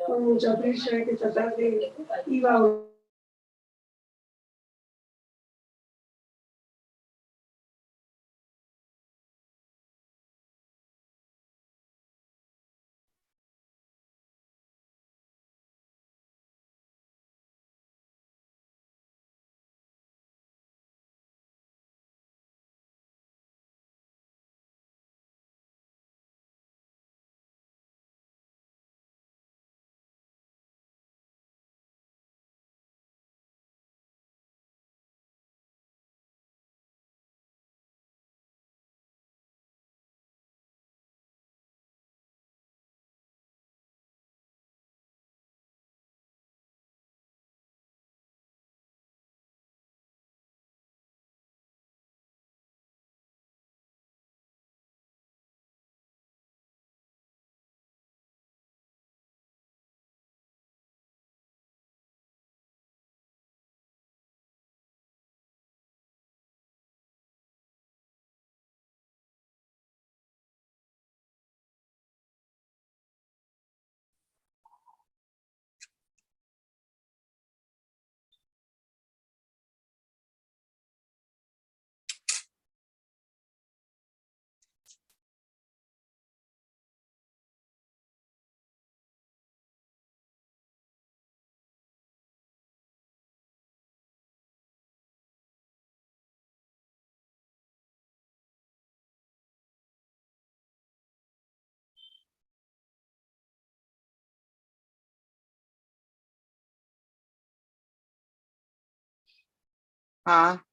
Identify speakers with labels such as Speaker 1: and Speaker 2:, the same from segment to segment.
Speaker 1: con mucha prisa que esta tarde iba a...
Speaker 2: Ah.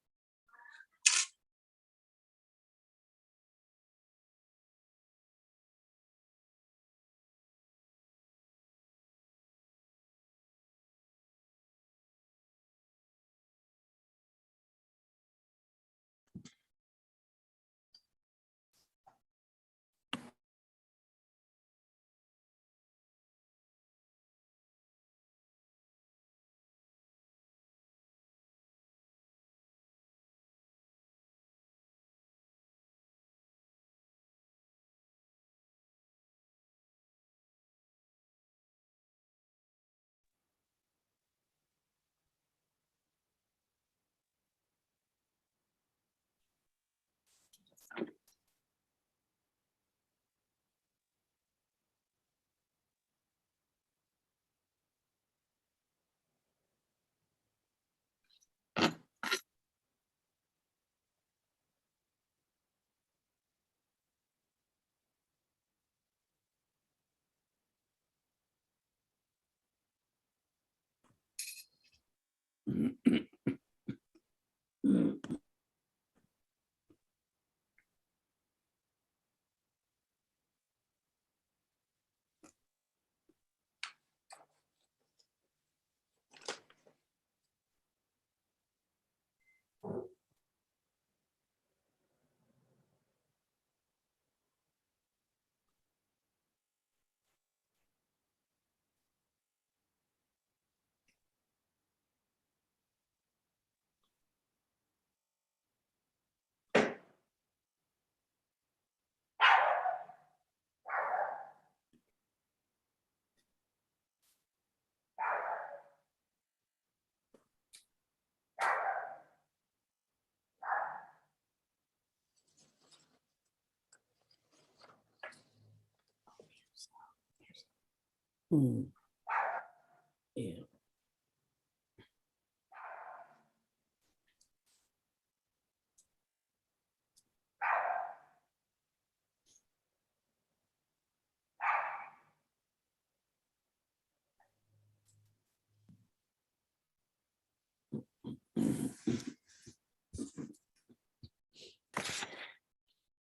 Speaker 1: Yeah.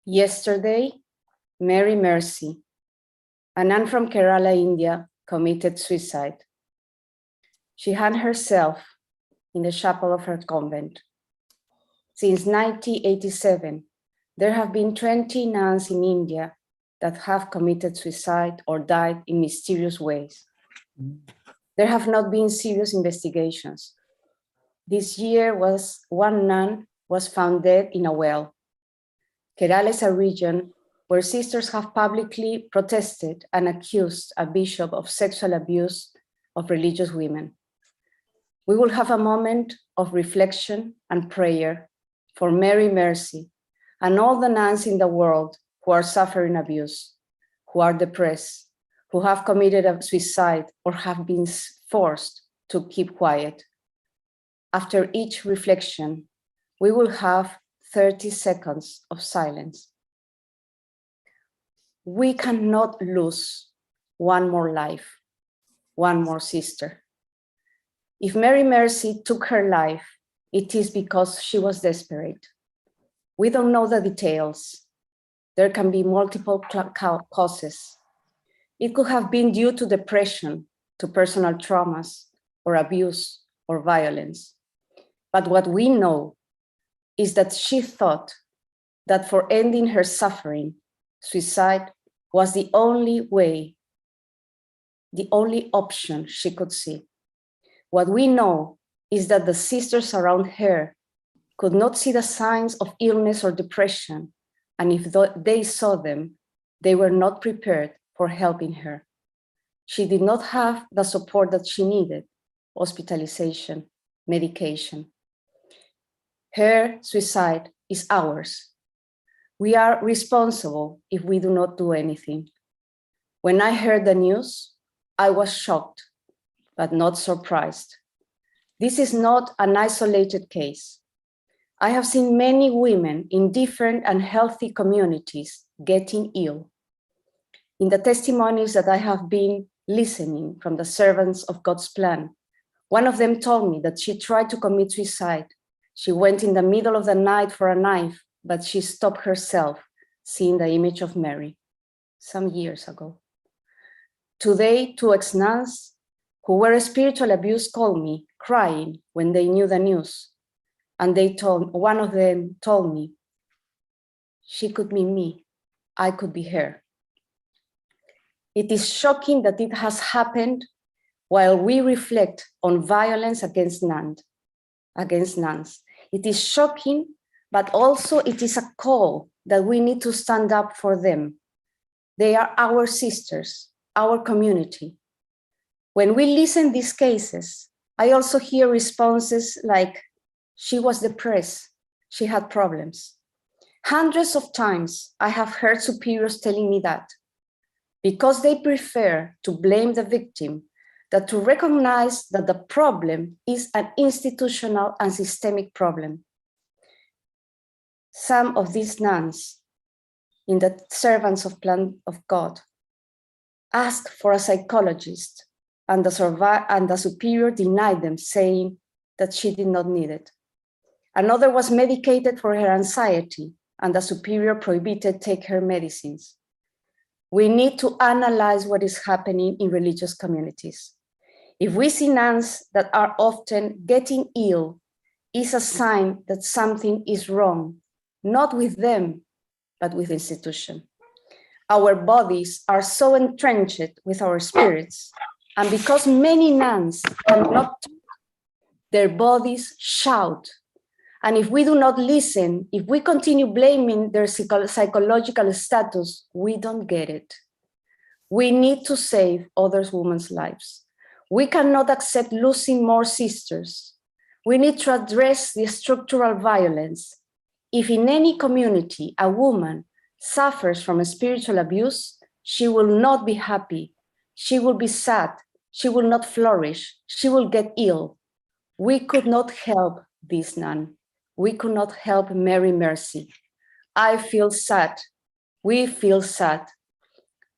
Speaker 3: Yesterday, Mary Mercy, a nun from Kerala, India, committed suicide. She hung herself in the chapel of her convent. Since 1987, there have been 20 nuns in India that have committed suicide or died in mysterious ways. There have not been serious investigations. This year one nun was found dead in a well. Kerala is a region where sisters have publicly protested and accused a bishop of sexual abuse of religious women. We will have a moment of reflection and prayer for Mary Mercy and all the nuns in the world who are suffering abuse, who are depressed, who have committed a suicide or have been forced to keep quiet. After each reflection, we will have 30 seconds of silence. We cannot lose one more life, one more sister. If Mary Mercy took her life, it is because she was desperate. We don't know the details. There can be multiple causes. It could have been due to depression, to personal traumas, or abuse, or violence. But what we know is that she thought that for ending her suffering, suicide was the only way, the only option she could see. What we know is that the sisters around her could not see the signs of illness or depression, and if they saw them, they were not prepared for helping her. She did not have the support that she needed, hospitalization, medication. Her suicide is ours. We are responsible if we do not do anything. When I heard the news, I was shocked, but not surprised. This is not an isolated case. I have seen many women in different and healthy communities getting ill. In the testimonies that I have been listening from the servants of God's plan, one of them told me that she tried to commit suicide. She went in the middle of the night for a knife, but she stopped herself, seeing the image of Mary some years ago. Today, two ex-nuns who were spiritual abused called me, crying when they knew the news. And one of them told me, she could be me, I could be her. It is shocking that it has happened while we reflect on violence against nuns. It is shocking, but also it is a call that we need to stand up for them. They are our sisters, our community. When we listen to these cases, I also hear responses like, she was depressed, she had problems. Hundreds of times I have heard superiors telling me that, because they prefer to blame the victim than to recognize that the problem is an institutional and systemic problem. Some of these nuns in the servants of plan of God asked for a psychologist, and the superior denied them, saying that she did not need it. Another was medicated for her anxiety, and the superior prohibited take her medicines. We need to analyze what is happening in religious communities. If we see nuns that are often getting ill, it's a sign that something is wrong, not with them, but with the institution. Our bodies are so entrenched with our spirits, and because many nuns cannot talk, their bodies shout. And if we do not listen, if we continue blaming their psychological status, we don't get it. We need to save other women's lives. We cannot accept losing more sisters. We need to address the structural violence. If in any community a woman suffers from a spiritual abuse, she will not be happy. She will be sad. She will not flourish. She will get ill. We could not help this nun. We could not help Mary Mercy. I feel sad. We feel sad.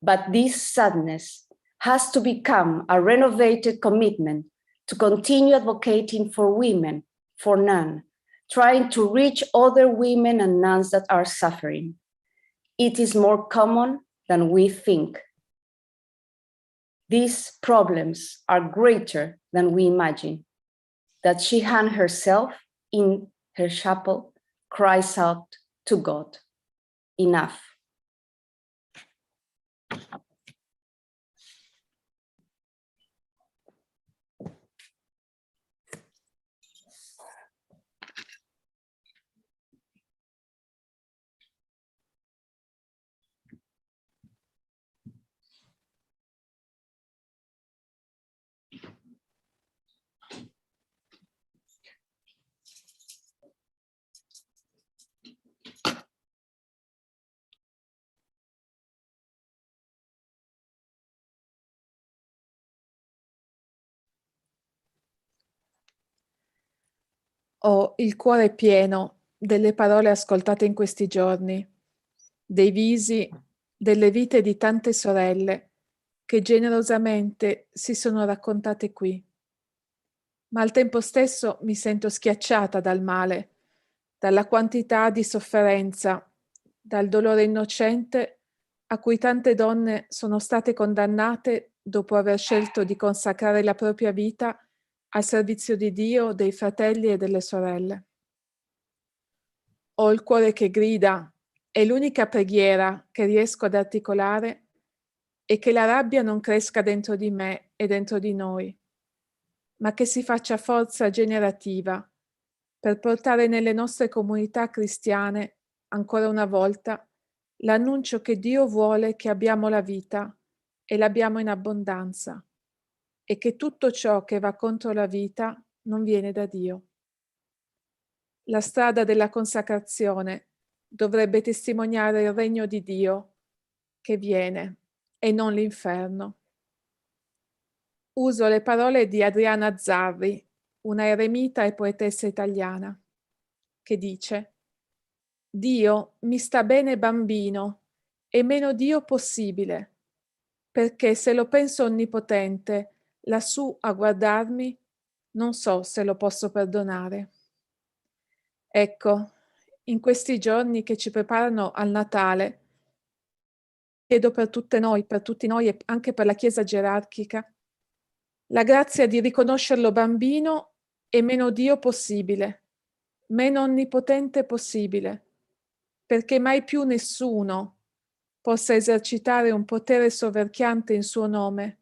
Speaker 3: But this sadness has to become a renovated commitment to continue advocating for women, for nuns, trying to reach other women and nuns that are suffering. It is more common than we think. These problems are greater than we imagine. That she hung herself in her chapel, cries out to God, enough.
Speaker 4: Ho il cuore pieno delle parole ascoltate in questi giorni, dei visi, delle vite di tante sorelle che generosamente si sono raccontate qui. Ma al tempo stesso mi sento schiacciata dal male, dalla quantità di sofferenza, dal dolore innocente a cui tante donne sono state condannate dopo aver scelto di consacrare la propria vita al servizio di Dio, dei fratelli e delle sorelle. Ho il cuore che grida e l'unica preghiera che riesco ad articolare è che la rabbia non cresca dentro di me e dentro di noi, ma che si faccia forza generativa per portare nelle nostre comunità cristiane, ancora una volta, l'annuncio che Dio vuole che abbiamo la vita e l'abbiamo in abbondanza e che tutto ciò che va contro la vita non viene da Dio. La strada della consacrazione dovrebbe testimoniare il regno di Dio che viene e non l'inferno. Uso le parole di Adriana Zarri, una eremita e poetessa italiana, che dice: Dio mi sta bene bambino e meno Dio possibile, perché se lo penso onnipotente lassù a guardarmi, non so se lo posso perdonare. Ecco, in questi giorni che ci preparano al Natale, chiedo per tutte noi, per tutti noi e anche per la Chiesa gerarchica, la grazia di riconoscerlo bambino e meno Dio possibile, meno onnipotente possibile, perché mai più nessuno possa esercitare un potere soverchiante in suo nome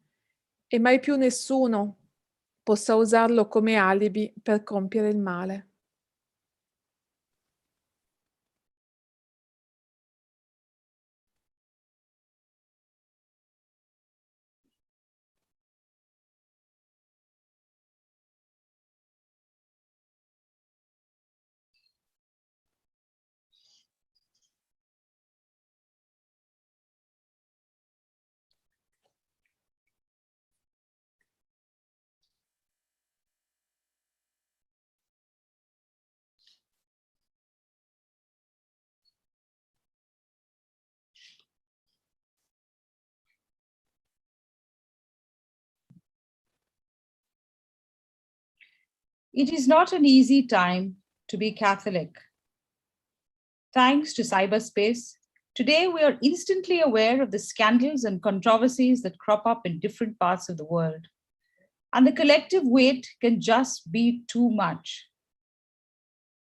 Speaker 4: e mai più nessuno possa usarlo come alibi per compiere il male.
Speaker 2: It is not an easy time to be Catholic. Thanks to cyberspace, today we are instantly aware of the scandals and controversies that crop up in different parts of the world. And the collective weight can just be too much.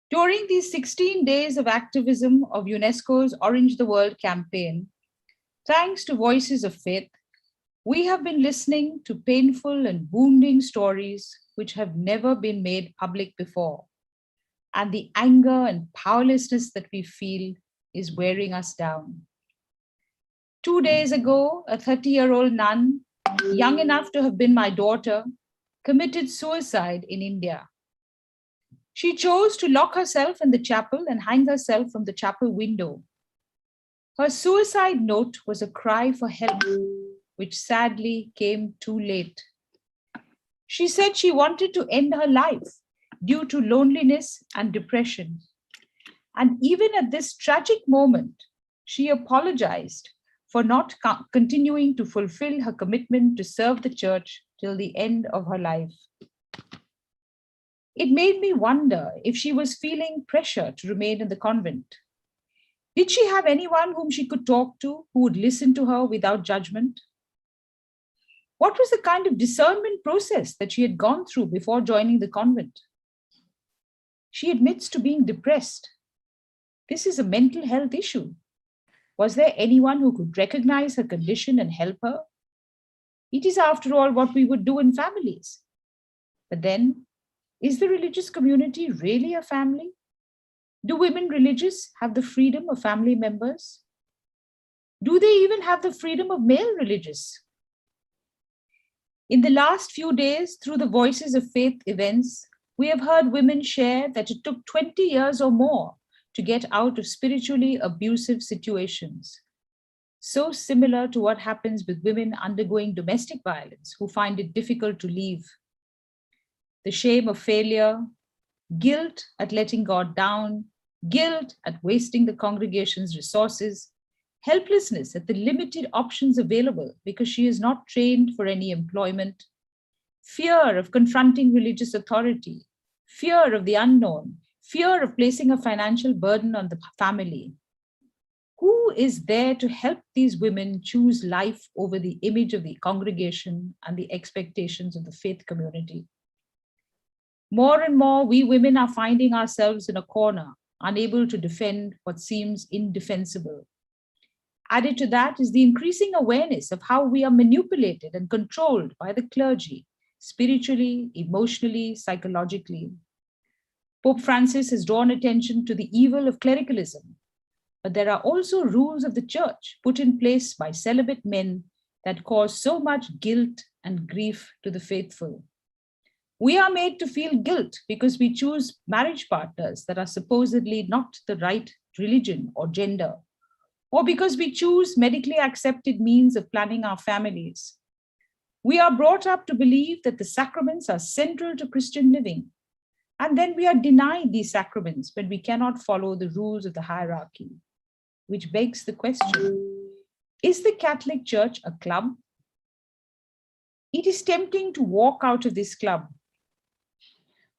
Speaker 2: During these 16 days of activism of UNESCO's Orange the World campaign, thanks to Voices of Faith, we have been listening to painful and wounding stories which have never been made public before. And the anger and powerlessness that we feel is wearing us down. 2 days ago, a 30-year-old nun, young enough to have been my daughter, committed suicide in India. She chose to lock herself in the chapel and hang herself from the chapel window. Her suicide note was a cry for help, which sadly came too late. She said she wanted to end her life due to loneliness and depression. And even at this tragic moment, she apologized for not continuing to fulfill her commitment to serve the church till the end of her life. It made me wonder if she was feeling pressure to remain in the convent. Did she have anyone whom she could talk to who would listen to her without judgment? What was the kind of discernment process that she had gone through before joining the convent? She admits to being depressed. This is a mental health issue. Was there anyone who could recognize her condition and help her? It is, after all, what we would do in families. But then, is the religious community really a family? Do women religious have the freedom of family members? Do they even have the freedom of male religious? In the last few days, through the Voices of Faith events, we have heard women share that it took 20 years or more to get out of spiritually abusive situations. So similar to what happens with women undergoing domestic violence who find it difficult to leave. The shame of failure, guilt at letting God down, guilt at wasting the congregation's resources, helplessness at the limited options available because she is not trained for any employment, fear of confronting religious authority, fear of the unknown, fear of placing a financial burden on the family. Who is there to help these women choose life over the image of the congregation and the expectations of the faith community? More and more, we women are finding ourselves in a corner, unable to defend what seems indefensible. Added to that is the increasing awareness of how we are manipulated and controlled by the clergy, spiritually, emotionally, psychologically. Pope Francis has drawn attention to the evil of clericalism, but there are also rules of the church put in place by celibate men that cause so much guilt and grief to the faithful. We are made to feel guilt because we choose marriage partners that are supposedly not the right religion or gender, or because we choose medically accepted means of planning our families. We are brought up to believe that the sacraments are central to Christian living, and then we are denied these sacraments when we cannot follow the rules of the hierarchy, which begs the question, is the Catholic Church a club? It is tempting to walk out of this club.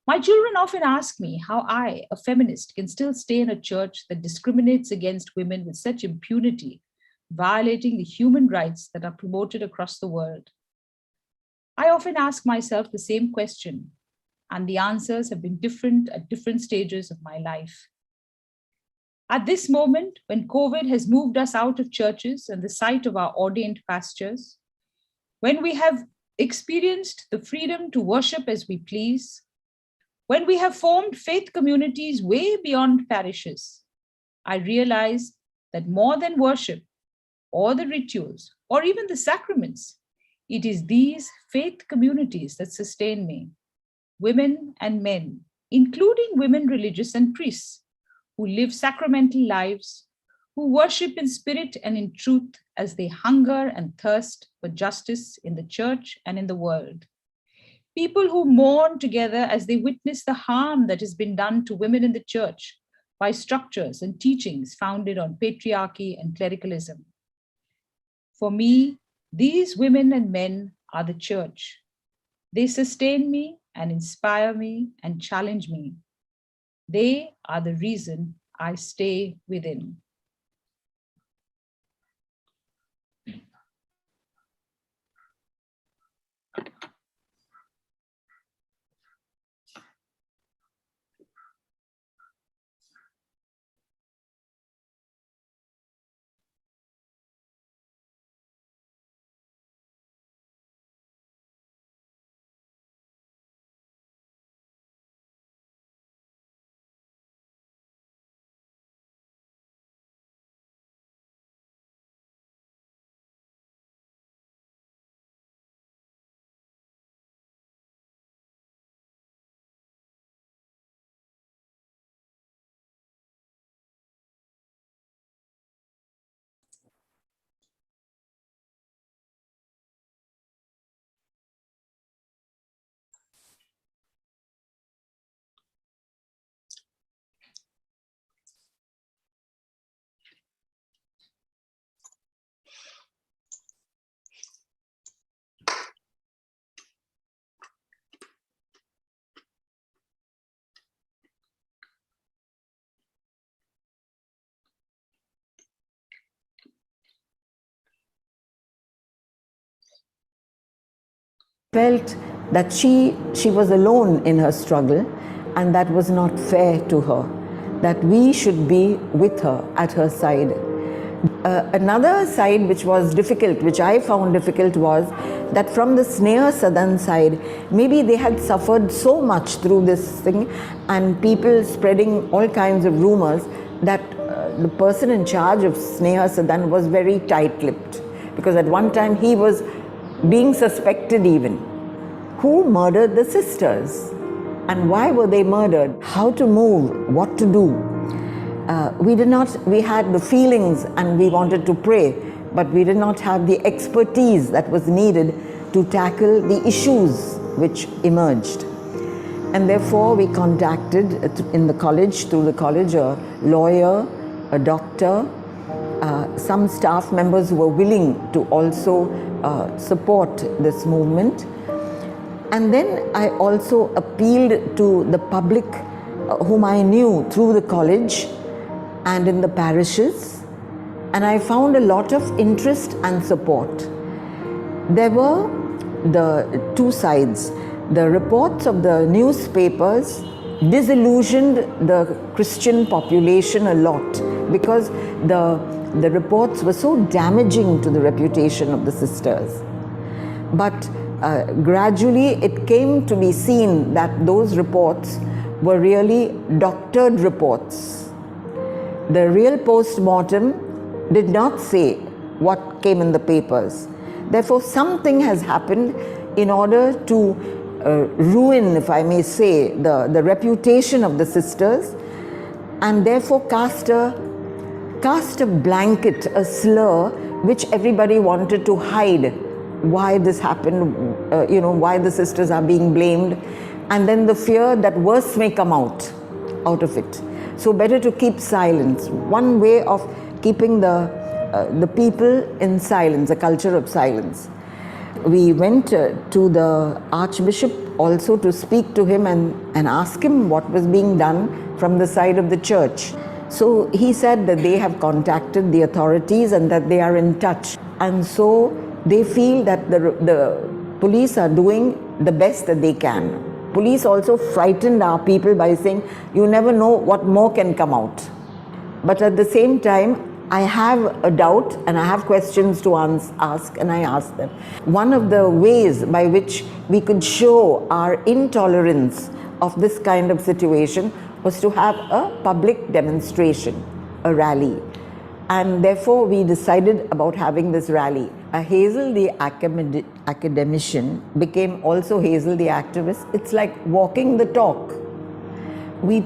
Speaker 2: My children often ask me how I, a feminist, can still stay in a church that discriminates against women with such impunity, violating the human rights that are promoted across the world. I often ask myself the same question, and the answers have been different at different stages of my life. At this moment, when COVID has moved us out of churches and the site of our ordained pastures, when we have experienced the freedom to worship as we please, when we have formed faith communities way beyond parishes, I realize that more than worship or the rituals or even the sacraments, it is these faith communities that sustain me, women and men, including women religious and priests, who live sacramental lives, who worship in spirit and in truth as they hunger and thirst for justice in the church and in the world. People who mourn together as they witness the harm that has been done to women in the church by structures and teachings founded on patriarchy and clericalism. For me, these women and men are the church. They sustain me and inspire me and challenge me. They are the reason I stay within.
Speaker 5: Felt that she was alone in her struggle, and that was not fair to her, that we should be with her, at her side. Another side which was difficult, which I found difficult, was that from the Sneha Sadan side, maybe they had suffered so much through this thing, and people spreading all kinds of rumors, that the person in charge of Sneha Sadan was very tight-lipped, because at one time he was being suspected even. Who murdered the sisters? And why were they murdered? How to move? What to do? We had the feelings and we wanted to pray, but we did not have the expertise that was needed to tackle the issues which emerged. And therefore we contacted in the college, through the college, a lawyer, a doctor, some staff members who were willing to also support this movement. And then I also appealed to the public whom I knew through the college and in the parishes, and I found a lot of interest and support. There were the two sides. The reports of the newspapers disillusioned the Christian population a lot because the reports were so damaging to the reputation of the sisters. But gradually it came to be seen that those reports were really doctored reports. The real post-mortem did not say what came in the papers. Therefore, something has happened in order to ruin, if I may say, the reputation of the sisters, and therefore cast a blanket, a slur, which everybody wanted to hide why this happened, why the sisters are being blamed, and then the fear that worse may come out of it. So better to keep silence. One way of keeping the people in silence, a culture of silence. We went to the Archbishop also to speak to him and ask him what was being done from the side of the church. So he said that they have contacted the authorities and that they are in touch. And so they feel that the police are doing the best that they can. Police also frightened our people by saying, you never know what more can come out. But at the same time, I have a doubt and I have questions to ask, and I ask them. One of the ways by which we could show our intolerance of this kind of situation was to have a public demonstration, a rally. And therefore we decided about having this rally. Hazel the academician became also Hazel the activist. It's like walking the talk. We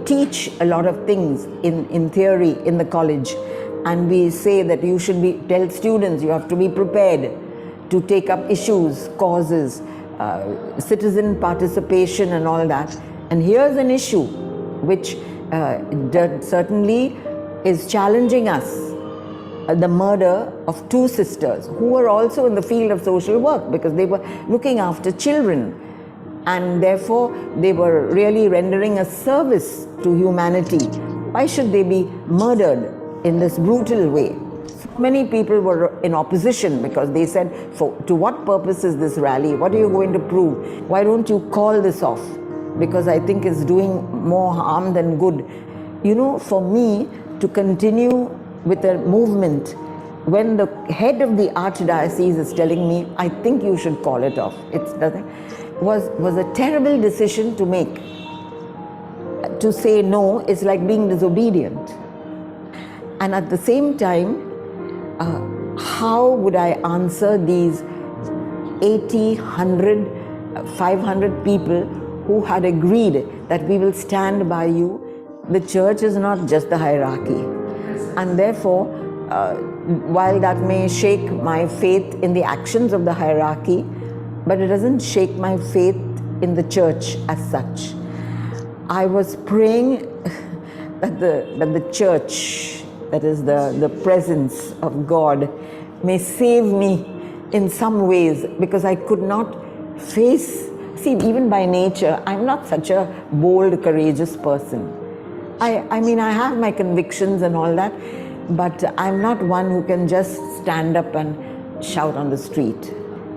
Speaker 5: teach a lot of things in theory in the college, and we say that you should tell students you have to be prepared to take up issues, causes, citizen participation and all that. And here's an issue which certainly is challenging us, the murder of two sisters who were also in the field of social work because they were looking after children. And therefore they were really rendering a service to humanity. Why should they be murdered in this brutal way? Many people were in opposition because they said, to what purpose is this rally? What are you going to prove? Why don't you call this off? Because I think it's doing more harm than good. For me to continue with a movement when the head of the archdiocese is telling me, I think you should call it off. Was a terrible decision to make. To say no is like being disobedient. And at the same time, how would I answer these 80, 100, 500 people who had agreed that we will stand by you? The church is not just the hierarchy. And therefore, while that may shake my faith in the actions of the hierarchy, but it doesn't shake my faith in the church as such. I was praying that the church, that is the presence of God, may save me in some ways, because I could not face, even by nature, I'm not such a bold, courageous person. I mean, I have my convictions and all that, but I'm not one who can just stand up and shout on the street.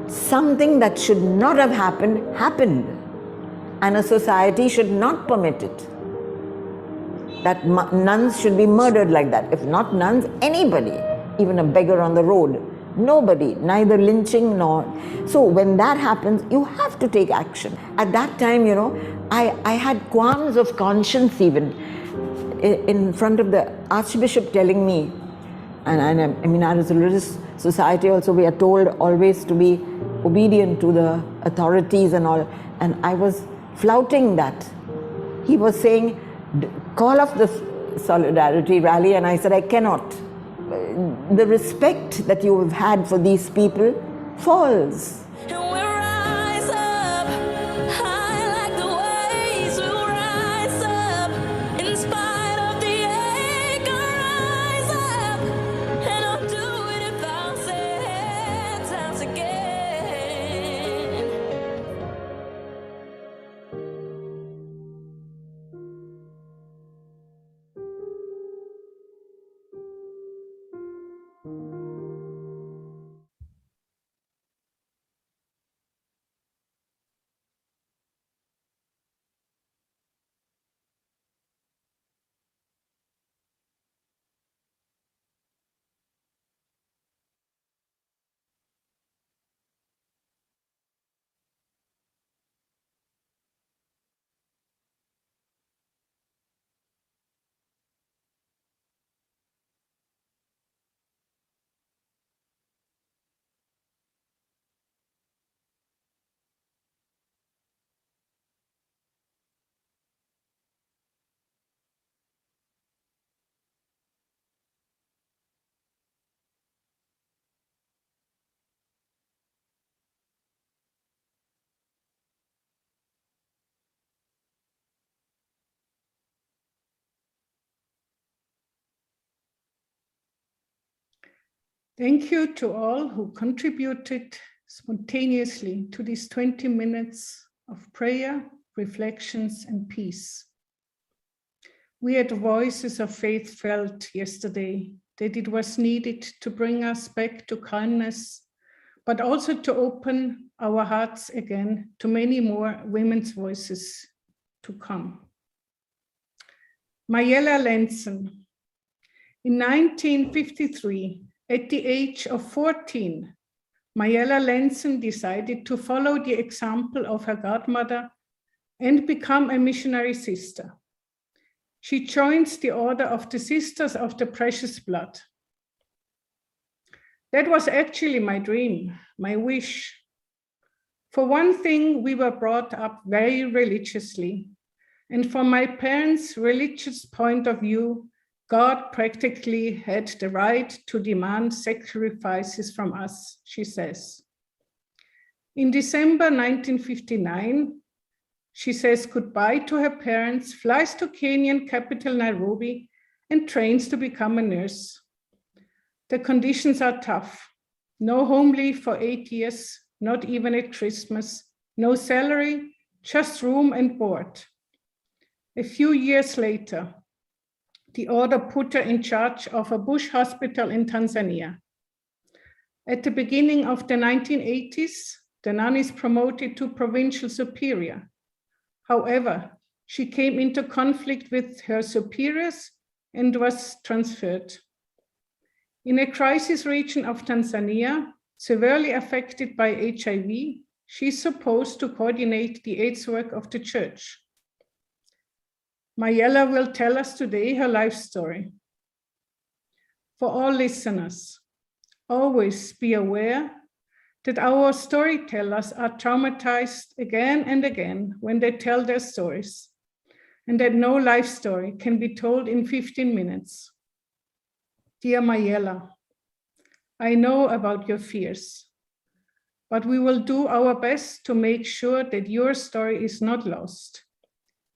Speaker 5: Something that should not have happened, happened. And a society should not permit it. That nuns should be murdered like that. If not nuns, anybody, even a beggar on the road, nobody, neither lynching nor... So when that happens, you have to take action. At that time, I had qualms of conscience even in front of the Archbishop telling me, and I mean, as a religious society also, we are told always to be obedient to the authorities and all, and I was flouting that. He was saying, call off the solidarity rally, and I said, I cannot. The respect that you have had for these people falls.
Speaker 6: And we rise up high.
Speaker 1: Thank you to all who contributed spontaneously to these 20 minutes of prayer, reflections, and peace. We at Voices of Faith felt yesterday that it was needed to bring us back to kindness, but also to open our hearts again to many more women's voices to come. Mayella Lenzen. In 1953, at the age of 14, Mayella Lenzen decided to follow the example of her godmother and become a missionary sister. She joins the Order of the Sisters of the Precious Blood. That was actually my dream, my wish. For one thing, we were brought up very religiously. And from my parents' religious point of view, God practically had the right to demand sacrifices from us, she says. In December 1959, she says goodbye to her parents, flies to Kenyan capital Nairobi, and trains to become a nurse. The conditions are tough. No home leave for 8 years, not even at Christmas. No salary, just room and board. A few years later, the order put her in charge of a bush hospital in Tanzania. At the beginning of the 1980s, the nun is promoted to provincial superior. However, she came into conflict with her superiors and was transferred. In a crisis region of Tanzania, severely affected by HIV, she's supposed to coordinate the AIDS work of the church. Mayella will tell us today her life story. For all listeners, always be aware that our storytellers are traumatized again and again when they tell their stories, and that no life story can be told in 15 minutes. Dear Mayella, I know about your fears, but we will do our best to make sure that your story is not lost,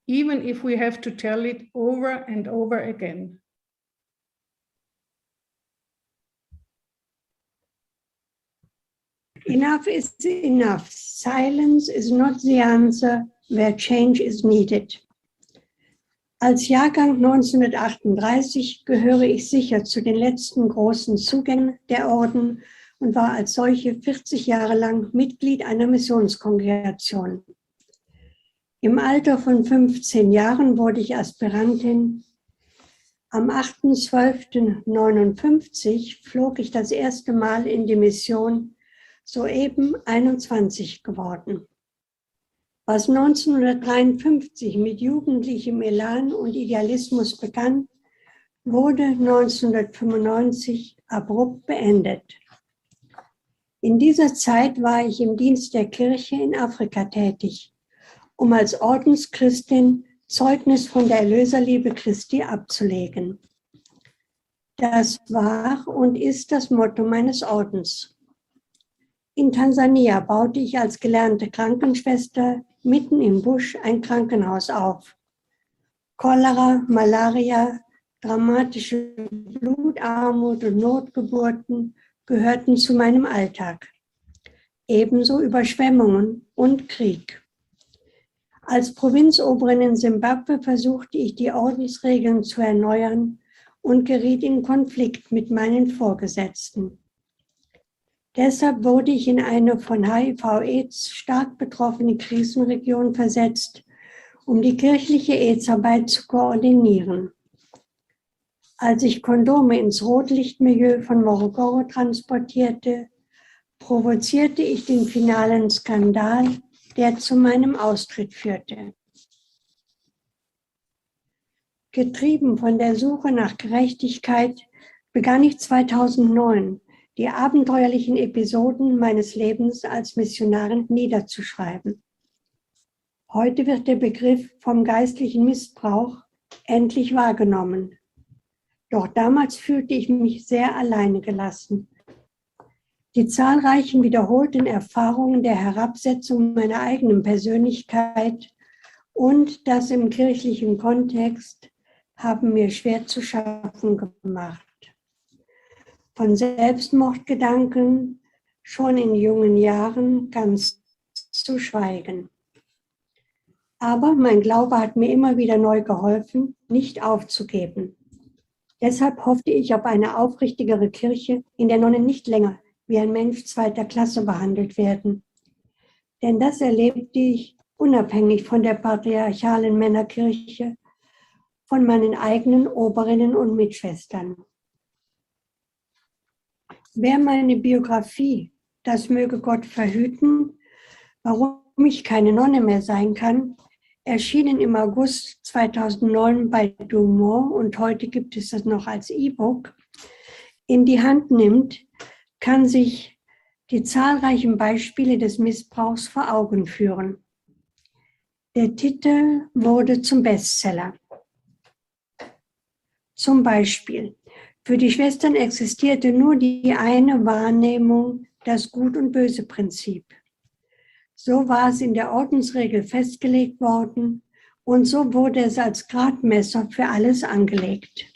Speaker 1: even if we have to tell it over and over again.
Speaker 6: Enough is enough. Silence is not the answer where change is needed. Als Jahrgang 1938 gehöre ich sicher zu den letzten großen Zugängen der Orden und war als solche 40 Jahre lang Mitglied einer Missionskongregation. Im Alter von 15 Jahren wurde ich Aspirantin. Am 8.12.59 flog ich das erste Mal in die Mission, soeben 21 geworden. Was 1953 mit jugendlichem Elan und Idealismus begann, wurde 1995 abrupt beendet. In dieser Zeit war ich im Dienst der Kirche in Afrika tätig, um als Ordenschristin Zeugnis von der Erlöserliebe Christi abzulegen. Das war und ist das Motto meines Ordens. In Tansania baute ich als gelernte Krankenschwester mitten im Busch ein Krankenhaus auf. Cholera, Malaria, dramatische Blutarmut und Notgeburten gehörten zu meinem Alltag. Ebenso Überschwemmungen und Krieg. Als Provinzoberin in Simbabwe versuchte ich, die Ordensregeln zu erneuern und geriet in Konflikt mit meinen Vorgesetzten. Deshalb wurde ich in eine von HIV-AIDS stark betroffene Krisenregion versetzt, um die kirchliche AIDS-Arbeit zu koordinieren. Als ich Kondome ins Rotlichtmilieu von Morogoro transportierte, provozierte ich den finalen Skandal, der zu meinem Austritt führte. Getrieben von der Suche nach Gerechtigkeit begann ich 2009, die abenteuerlichen Episoden meines Lebens als Missionarin niederzuschreiben. Heute wird der Begriff vom geistlichen Missbrauch endlich wahrgenommen. Doch damals fühlte ich mich sehr alleine gelassen. Die zahlreichen wiederholten Erfahrungen der Herabsetzung meiner eigenen Persönlichkeit und das im kirchlichen Kontext haben mir schwer zu schaffen gemacht. von Selbstmordgedanken schon in jungen Jahren ganz zu schweigen. Aber mein Glaube hat mir immer wieder neu geholfen, nicht aufzugeben. Deshalb hoffte ich auf eine aufrichtigere Kirche, in der Nonnen nicht länger wie ein Mensch zweiter Klasse behandelt werden. Denn das erlebte ich unabhängig von der patriarchalen Männerkirche, von meinen eigenen Oberinnen und Mitschwestern. Wer meine Biografie, das möge Gott verhüten, warum ich keine Nonne mehr sein kann, erschienen im August 2009 bei Dumont und heute gibt es das noch als E-Book, in die Hand nimmt, kann sich die zahlreichen Beispiele des Missbrauchs vor Augen führen. Der Titel wurde zum Bestseller. Zum Beispiel, für die Schwestern existierte nur die eine Wahrnehmung, das Gut- und Böse-Prinzip. So war es in der Ordensregel festgelegt worden und so wurde es als Gradmesser für alles angelegt.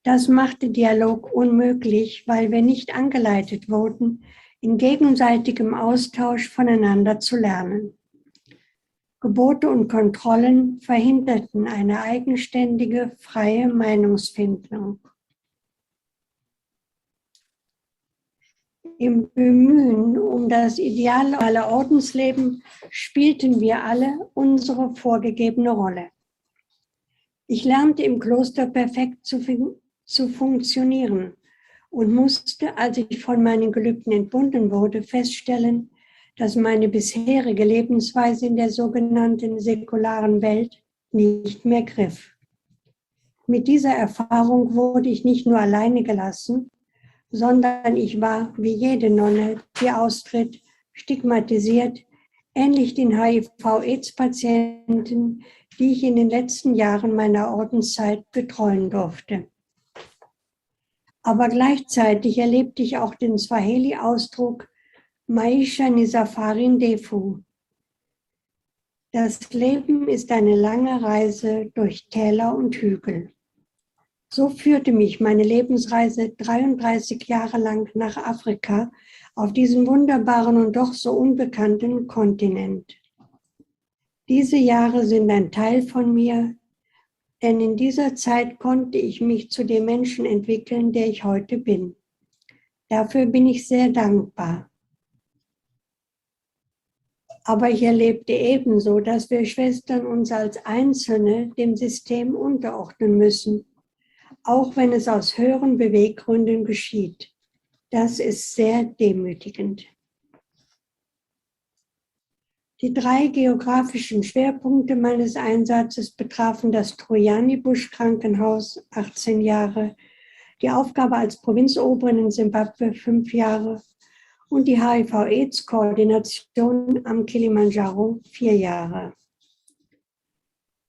Speaker 6: Das machte Dialog unmöglich, weil wir nicht angeleitet wurden, in gegenseitigem Austausch voneinander zu lernen. Gebote und Kontrollen verhinderten eine eigenständige, freie Meinungsfindung. Im Bemühen um das ideale Ordensleben spielten wir alle unsere vorgegebene Rolle. Ich lernte im Kloster perfekt zu funktionieren und musste, als ich von meinen Gelübden entbunden wurde, feststellen, dass meine bisherige Lebensweise in der sogenannten säkularen Welt nicht mehr griff. Mit dieser Erfahrung wurde ich nicht nur alleine gelassen, sondern ich war, wie jede Nonne, die austritt, stigmatisiert, ähnlich den HIV-AIDS-Patienten, die ich in den letzten Jahren meiner Ordenszeit betreuen durfte. Aber gleichzeitig erlebte ich auch den Swahili-Ausdruck Maisha ni safari ndefu. Das Leben ist eine lange Reise durch Täler und Hügel. So führte mich meine Lebensreise 33 Jahre lang nach Afrika, auf diesem wunderbaren und doch so unbekannten Kontinent. Diese Jahre sind ein Teil von mir, denn in dieser Zeit konnte ich mich zu dem Menschen entwickeln, der ich heute bin. Dafür bin ich sehr dankbar. Aber ich erlebte ebenso, dass wir Schwestern uns als Einzelne dem System unterordnen müssen, auch wenn es aus höheren Beweggründen geschieht. Das ist sehr demütigend. Die 3 geografischen Schwerpunkte meines Einsatzes betrafen das Trojani-Busch-Krankenhaus, 18 Jahre, die Aufgabe als Provinzoberin in Simbabwe, 5 Jahre und die HIV-AIDS-Koordination am Kilimanjaro, 4 Jahre.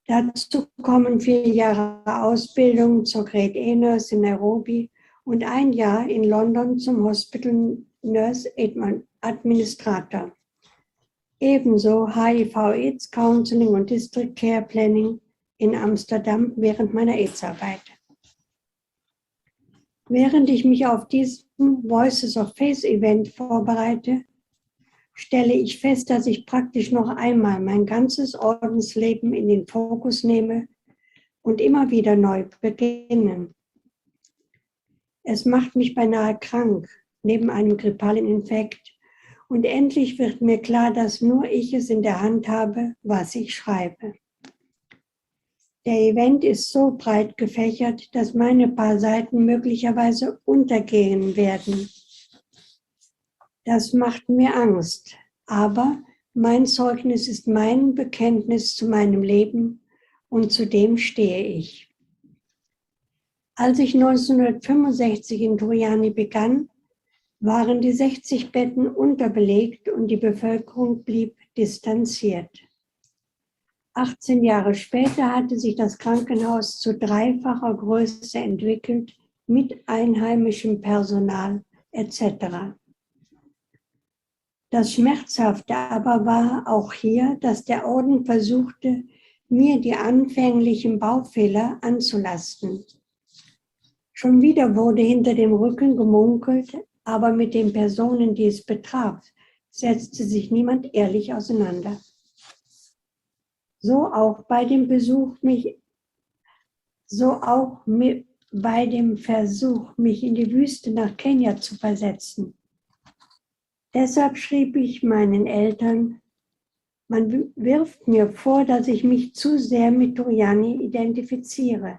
Speaker 6: Dazu kommen 4 Jahre Ausbildung zur Grade A Nurse in Nairobi und 1 Jahr in London zum Hospital Nurse Administrator. Ebenso HIV-AIDS Counseling und District Care Planning in Amsterdam während meiner AIDS-Arbeit. Während ich mich auf diesen Voices of Faith Event vorbereite, stelle ich fest, dass ich praktisch noch einmal mein ganzes Ordensleben in den Fokus nehme und immer wieder neu beginnen. Es macht mich beinahe krank, neben einem grippalen Infekt. Und endlich wird mir klar, dass nur ich es in der Hand habe, was ich schreibe. Der Event ist so breit gefächert, dass meine paar Seiten möglicherweise untergehen werden. Das macht mir Angst, aber mein Zeugnis ist mein Bekenntnis zu meinem Leben und zu dem stehe ich. Als ich 1965 in Trojani begann, waren die 60 Betten unterbelegt und die Bevölkerung blieb distanziert. 18 Jahre später hatte sich das Krankenhaus zu 3-facher Größe entwickelt, mit einheimischem Personal etc. Das Schmerzhafte aber war auch hier, dass der Orden versuchte, mir die anfänglichen Baufehler anzulasten. Schon wieder wurde hinter dem Rücken gemunkelt, aber mit den Personen, die es betraf, setzte sich niemand ehrlich auseinander. So auch bei dem Versuch, mich in die Wüste nach Kenia zu versetzen. Deshalb schrieb ich meinen Eltern, man wirft mir vor, dass ich mich zu sehr mit Turiani identifiziere.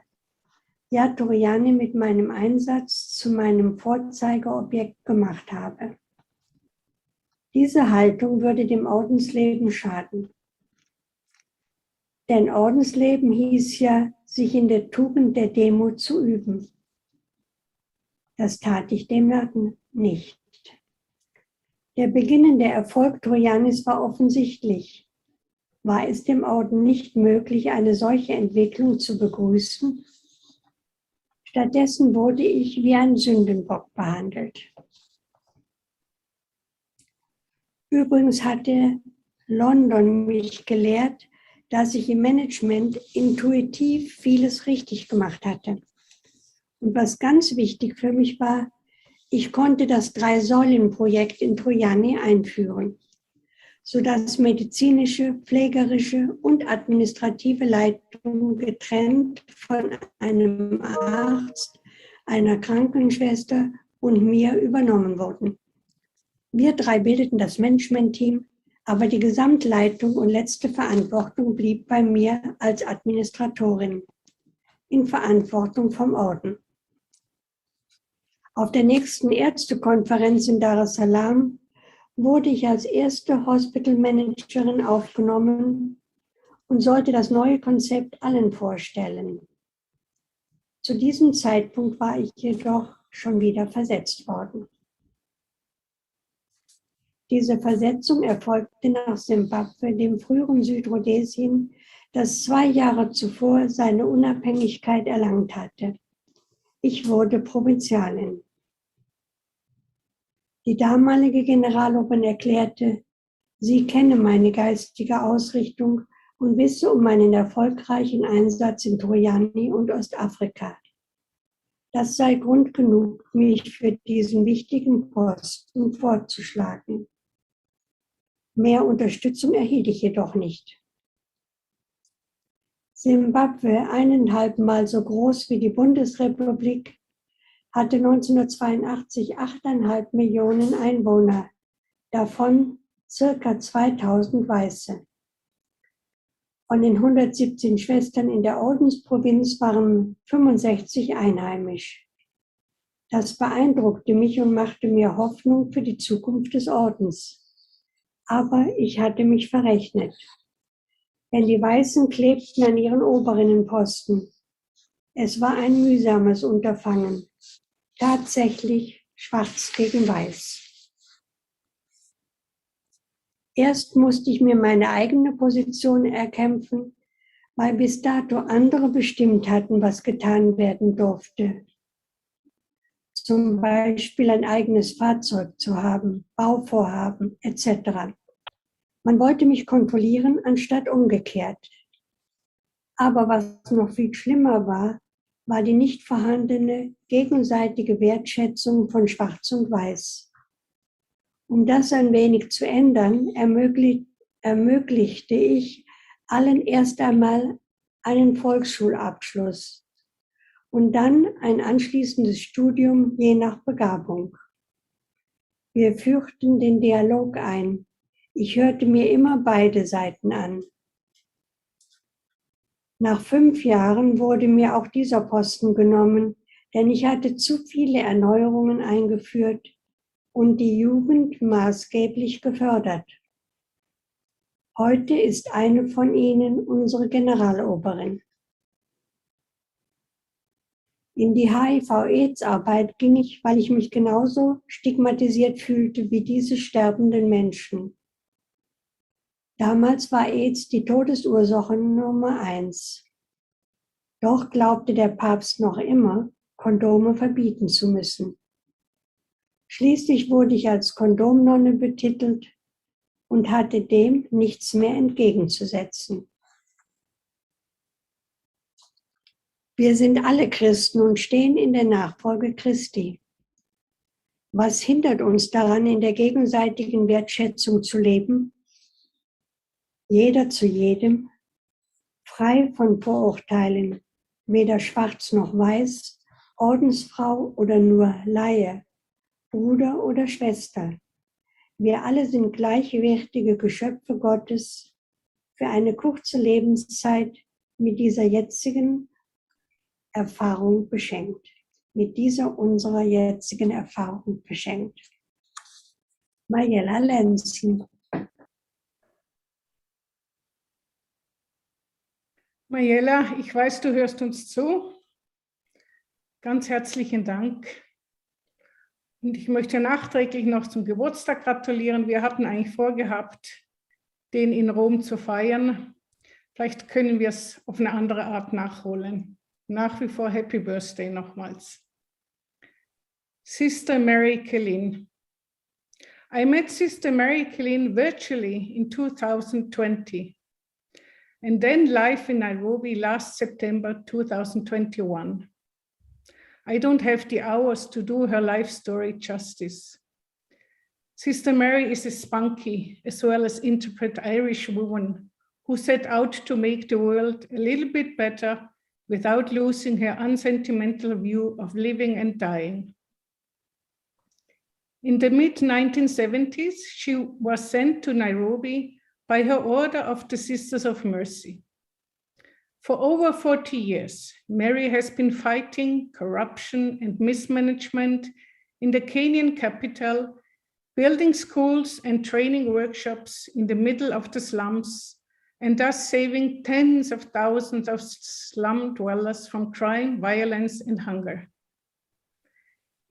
Speaker 6: Ja, Turiani mit meinem Einsatz zu meinem Vorzeigeobjekt gemacht habe. Diese Haltung würde dem Ordensleben schaden. Denn Ordensleben hieß ja, sich in der Tugend der Demut zu üben. Das tat ich demnach nicht. Der beginnende Erfolg Turianis war offensichtlich. War es dem Orden nicht möglich, eine solche Entwicklung zu begrüßen? Stattdessen wurde ich wie ein Sündenbock behandelt. Übrigens hatte London mich gelehrt, dass ich im Management intuitiv vieles richtig gemacht hatte. Und was ganz wichtig für mich war, ich konnte das 3-Säulen-Projekt in Trojani einführen, sodass medizinische, pflegerische und administrative Leitung getrennt von einem Arzt, einer Krankenschwester und mir übernommen wurden. Wir 3 bildeten das Management-Team, aber die Gesamtleitung und letzte Verantwortung blieb bei mir als Administratorin in Verantwortung vom Orden. Auf der nächsten Ärztekonferenz in Dar es Salaam wurde ich als erste Hospital Managerin aufgenommen und sollte das neue Konzept allen vorstellen. Zu diesem Zeitpunkt war ich jedoch schon wieder versetzt worden. Diese Versetzung erfolgte nach Simbabwe, dem früheren Südrhodesien, das 2 Jahre zuvor seine Unabhängigkeit erlangt hatte. Ich wurde Provinzialin. Die damalige Generaloberin erklärte, sie kenne meine geistige Ausrichtung und wisse um meinen erfolgreichen Einsatz in Trojani und Ostafrika. Das sei Grund genug, mich für diesen wichtigen Posten vorzuschlagen. Mehr Unterstützung erhielt ich jedoch nicht. Simbabwe, 1,5 Mal so groß wie die Bundesrepublik, hatte 1982 8,5 Millionen Einwohner, davon ca. 2000 Weiße. Von den 117 Schwestern in der Ordensprovinz waren 65 einheimisch. Das beeindruckte mich und machte mir Hoffnung für die Zukunft des Ordens. Aber ich hatte mich verrechnet. Denn die Weißen klebten an ihren Oberinnenposten. Es war ein mühsames Unterfangen. Tatsächlich schwarz gegen weiß. Erst musste ich mir meine eigene Position erkämpfen, weil bis dato andere bestimmt hatten, was getan werden durfte. Zum Beispiel ein eigenes Fahrzeug zu haben, Bauvorhaben etc. Man wollte mich kontrollieren, anstatt umgekehrt. Aber was noch viel schlimmer war, war die nicht vorhandene gegenseitige Wertschätzung von Schwarz und Weiß. Um das ein wenig zu ändern, ermöglichte ich allen erst einmal einen Volksschulabschluss und dann ein anschließendes Studium je nach Begabung. Wir führten den Dialog ein. Ich hörte mir immer beide Seiten an. Nach 5 Jahren wurde mir auch dieser Posten genommen, denn ich hatte zu viele Erneuerungen eingeführt und die Jugend maßgeblich gefördert. Heute ist eine von ihnen unsere Generaloberin. In die HIV-AIDS-Arbeit ging ich, weil ich mich genauso stigmatisiert fühlte wie diese sterbenden Menschen. Damals war AIDS die Todesursache Nummer 1. Doch glaubte der Papst noch immer, Kondome verbieten zu müssen. Schließlich wurde ich als Kondomnonne betitelt und hatte dem nichts mehr entgegenzusetzen. Wir sind alle Christen und stehen in der Nachfolge Christi. Was hindert uns daran, in der gegenseitigen Wertschätzung zu leben? Jeder zu jedem, frei von Vorurteilen, weder schwarz noch weiß, Ordensfrau oder nur Laie, Bruder oder Schwester. Wir alle sind gleichwertige Geschöpfe Gottes für eine kurze Lebenszeit mit dieser jetzigen Erfahrung beschenkt. Mit dieser unserer jetzigen Erfahrung beschenkt. Mariella Lenzen.
Speaker 1: Mariella, ich weiß, du hörst uns zu. Ganz herzlichen Dank. Und ich möchte nachträglich noch zum Geburtstag gratulieren. Wir hatten eigentlich vorgehabt, den in Rom zu feiern. Vielleicht können wir es auf eine andere Art nachholen. Nach wie vor Happy Birthday nochmals. Sister Mary Kellin. I met Sister Mary Kellin virtually in 2020. And then live in Nairobi last September 2021. I don't have the hours to do her life story justice. Sister Mary is a spunky as well as interpret Irish woman who set out to make the world a little bit better without losing her unsentimental view of living and dying. In the mid-1970s, she was sent to Nairobi by her order of the Sisters of Mercy. For over 40 years, Mary has been fighting corruption and mismanagement in the Kenyan capital, building schools and training workshops in the middle of the slums, and thus saving tens of thousands of slum dwellers from crime, violence, and hunger.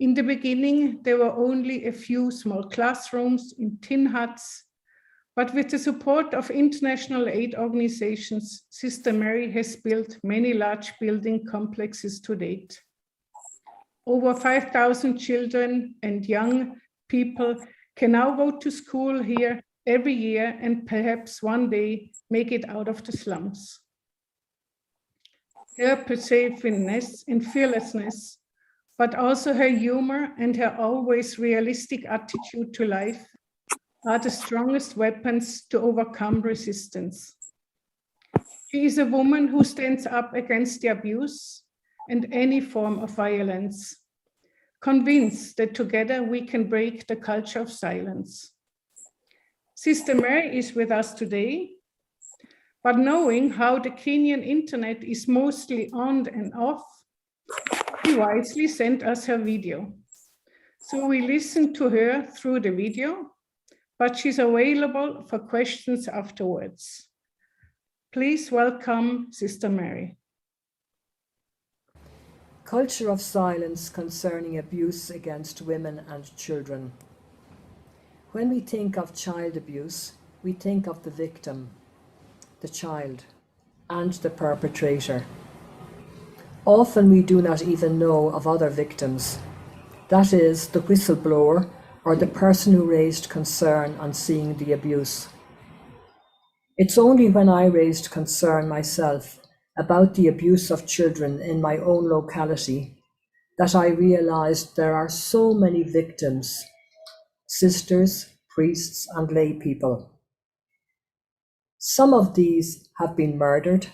Speaker 1: In the beginning, there were only a few small classrooms in tin huts, but with the support of international aid organizations, Sister Mary has built many large building complexes to date. Over 5,000 children and young people can now go to school here every year and perhaps one day make it out of the slums. Her perseverance and fearlessness, but also her humor and her always realistic attitude to life are the strongest weapons to overcome resistance. She is a woman who stands up against the abuse and any form of violence, convinced that together we can break the culture of silence. Sister Mary is with us today, but knowing how the Kenyan internet is mostly on and off, she wisely sent us her video. So we listened to her through the video, but she's available for questions afterwards. Please welcome Sister Mary.
Speaker 7: Culture of silence concerning abuse against women and children. When we think of child abuse, we think of the victim, the child, and the perpetrator. Often we do not even know of other victims, that is, the whistleblower or the person who raised concern on seeing the abuse. It's only when I raised concern myself about the abuse of children in my own locality that I realized there are so many victims, sisters, priests, and lay people. Some of these have been murdered,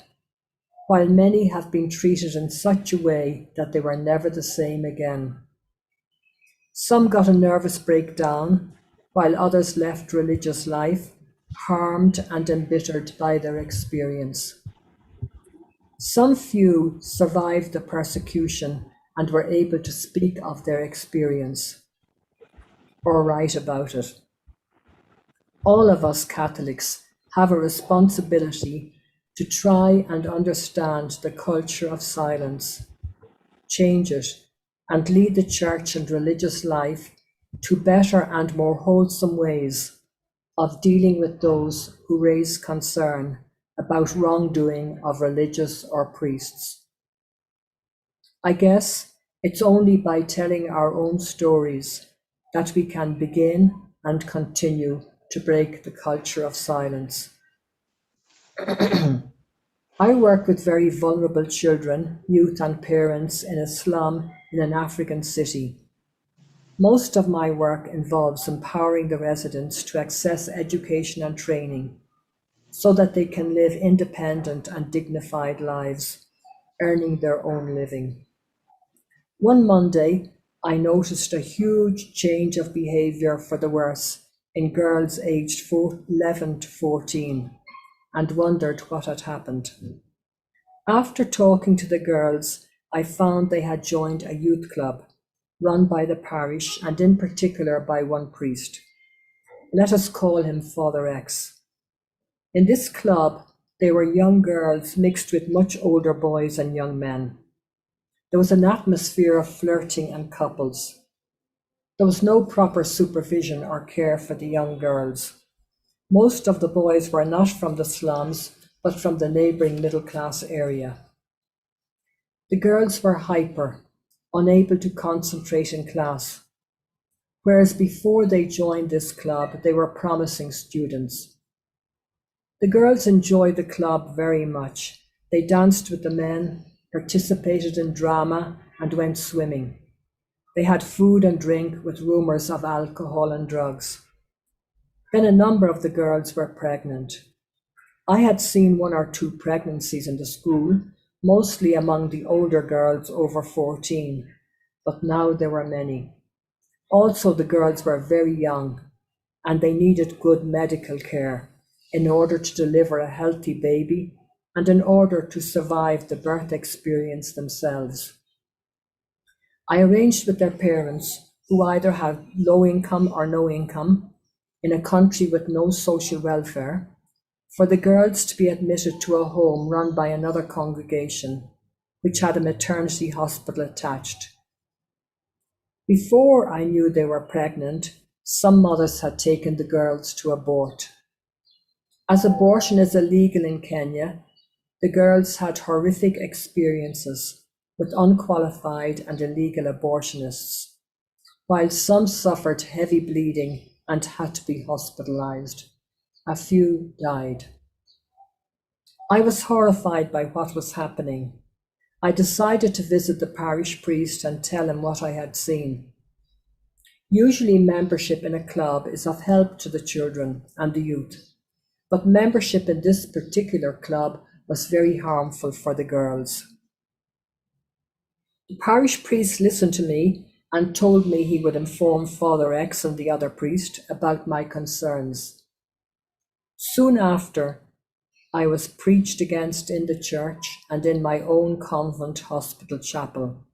Speaker 7: while many have been treated in such a way that they were never the same again. Some got a nervous breakdown, while others left religious life, harmed and embittered by their experience. Some few survived the persecution and were able to speak of their experience or write about it. All of us Catholics have a responsibility to try and understand the culture of silence, change it, and lead the church and religious life to better and more wholesome ways of dealing with those who raise concern about wrongdoing of religious or priests. I guess it's only by telling our own stories that we can begin and continue to break the culture of silence. I work with very vulnerable children, youth and parents in a slum in an African city. Most of my work involves empowering the residents to access education and training so that they can live independent and dignified lives, earning their own living. One Monday, I noticed a huge change of behaviour for the worse in girls aged 11 to 14 and wondered what had happened. After talking to the girls, I found they had joined a youth club run by the parish and in particular by one priest. Let us call him Father X. In this club, they were young girls mixed with much older boys and young men. There was an atmosphere of flirting and couples. There was no proper supervision or care for the young girls. Most of the boys were not from the slums, but from the neighbouring middle-class area. The girls were hyper, unable to concentrate in class, whereas before they joined this club, they were promising students. The girls enjoyed the club very much. They danced with the men, participated in drama, and went swimming. They had food and drink with rumours of alcohol and drugs. Then a number of the girls were pregnant. I had seen 1 or 2 pregnancies in the school, mostly among the older girls over 14, but now there were many. Also, the girls were very young and they needed good medical care in order to deliver a healthy baby and in order to survive the birth experience themselves. I arranged with their parents, who either had low income or no income, in a country with no social welfare, for the girls to be admitted to a home run by another congregation, which had a maternity hospital attached. Before I knew they were pregnant, some mothers had taken the girls to abort. As abortion is illegal in Kenya, the girls had horrific experiences with unqualified and illegal abortionists, while some suffered heavy bleeding and had to be hospitalized. A few died. I was horrified by what was happening. I decided to visit the parish priest and tell him what I had seen. Usually membership in a club is of help to the children and the youth, but membership in this particular club was very harmful for the girls. The parish priest listened to me and told me he would inform Father X and the other priest about my concerns. Soon after, I was preached against in the church and in my own convent hospital chapel.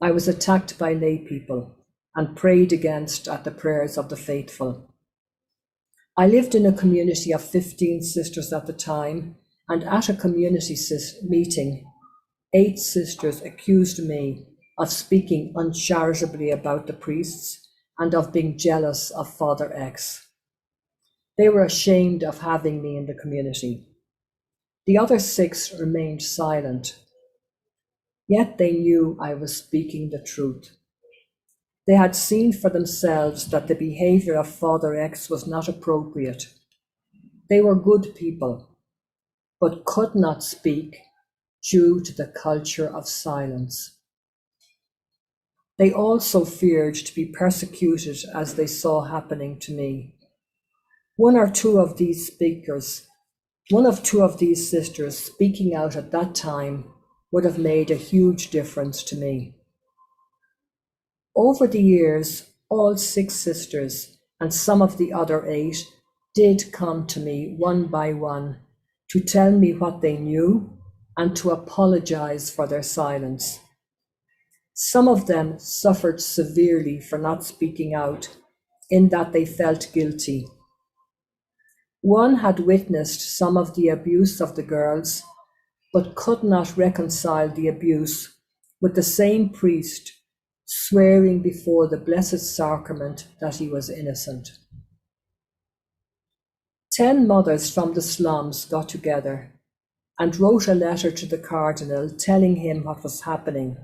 Speaker 7: I was attacked by lay people and prayed against at the prayers of the faithful. I lived in a community of 15 sisters at the time, and at a community meeting, 8 sisters accused me of speaking uncharitably about the priests and of being jealous of Father X. They were ashamed of having me in the community. The other 6 remained silent, yet they knew I was speaking the truth. They had seen for themselves that the behaviour of Father X was not appropriate. They were good people, but could not speak due to the culture of silence. They also feared to be persecuted as they saw happening to me. One of two of these sisters speaking out at that time would have made a huge difference to me. Over the years, all 6 sisters and some of the other 8 did come to me one by one to tell me what they knew and to apologize for their silence. Some of them suffered severely for not speaking out, in that they felt guilty. One had witnessed some of the abuse of the girls, but could not reconcile the abuse with the same priest swearing before the Blessed Sacrament that he was innocent. 10 mothers from the slums got together and wrote a letter to the Cardinal telling him what was happening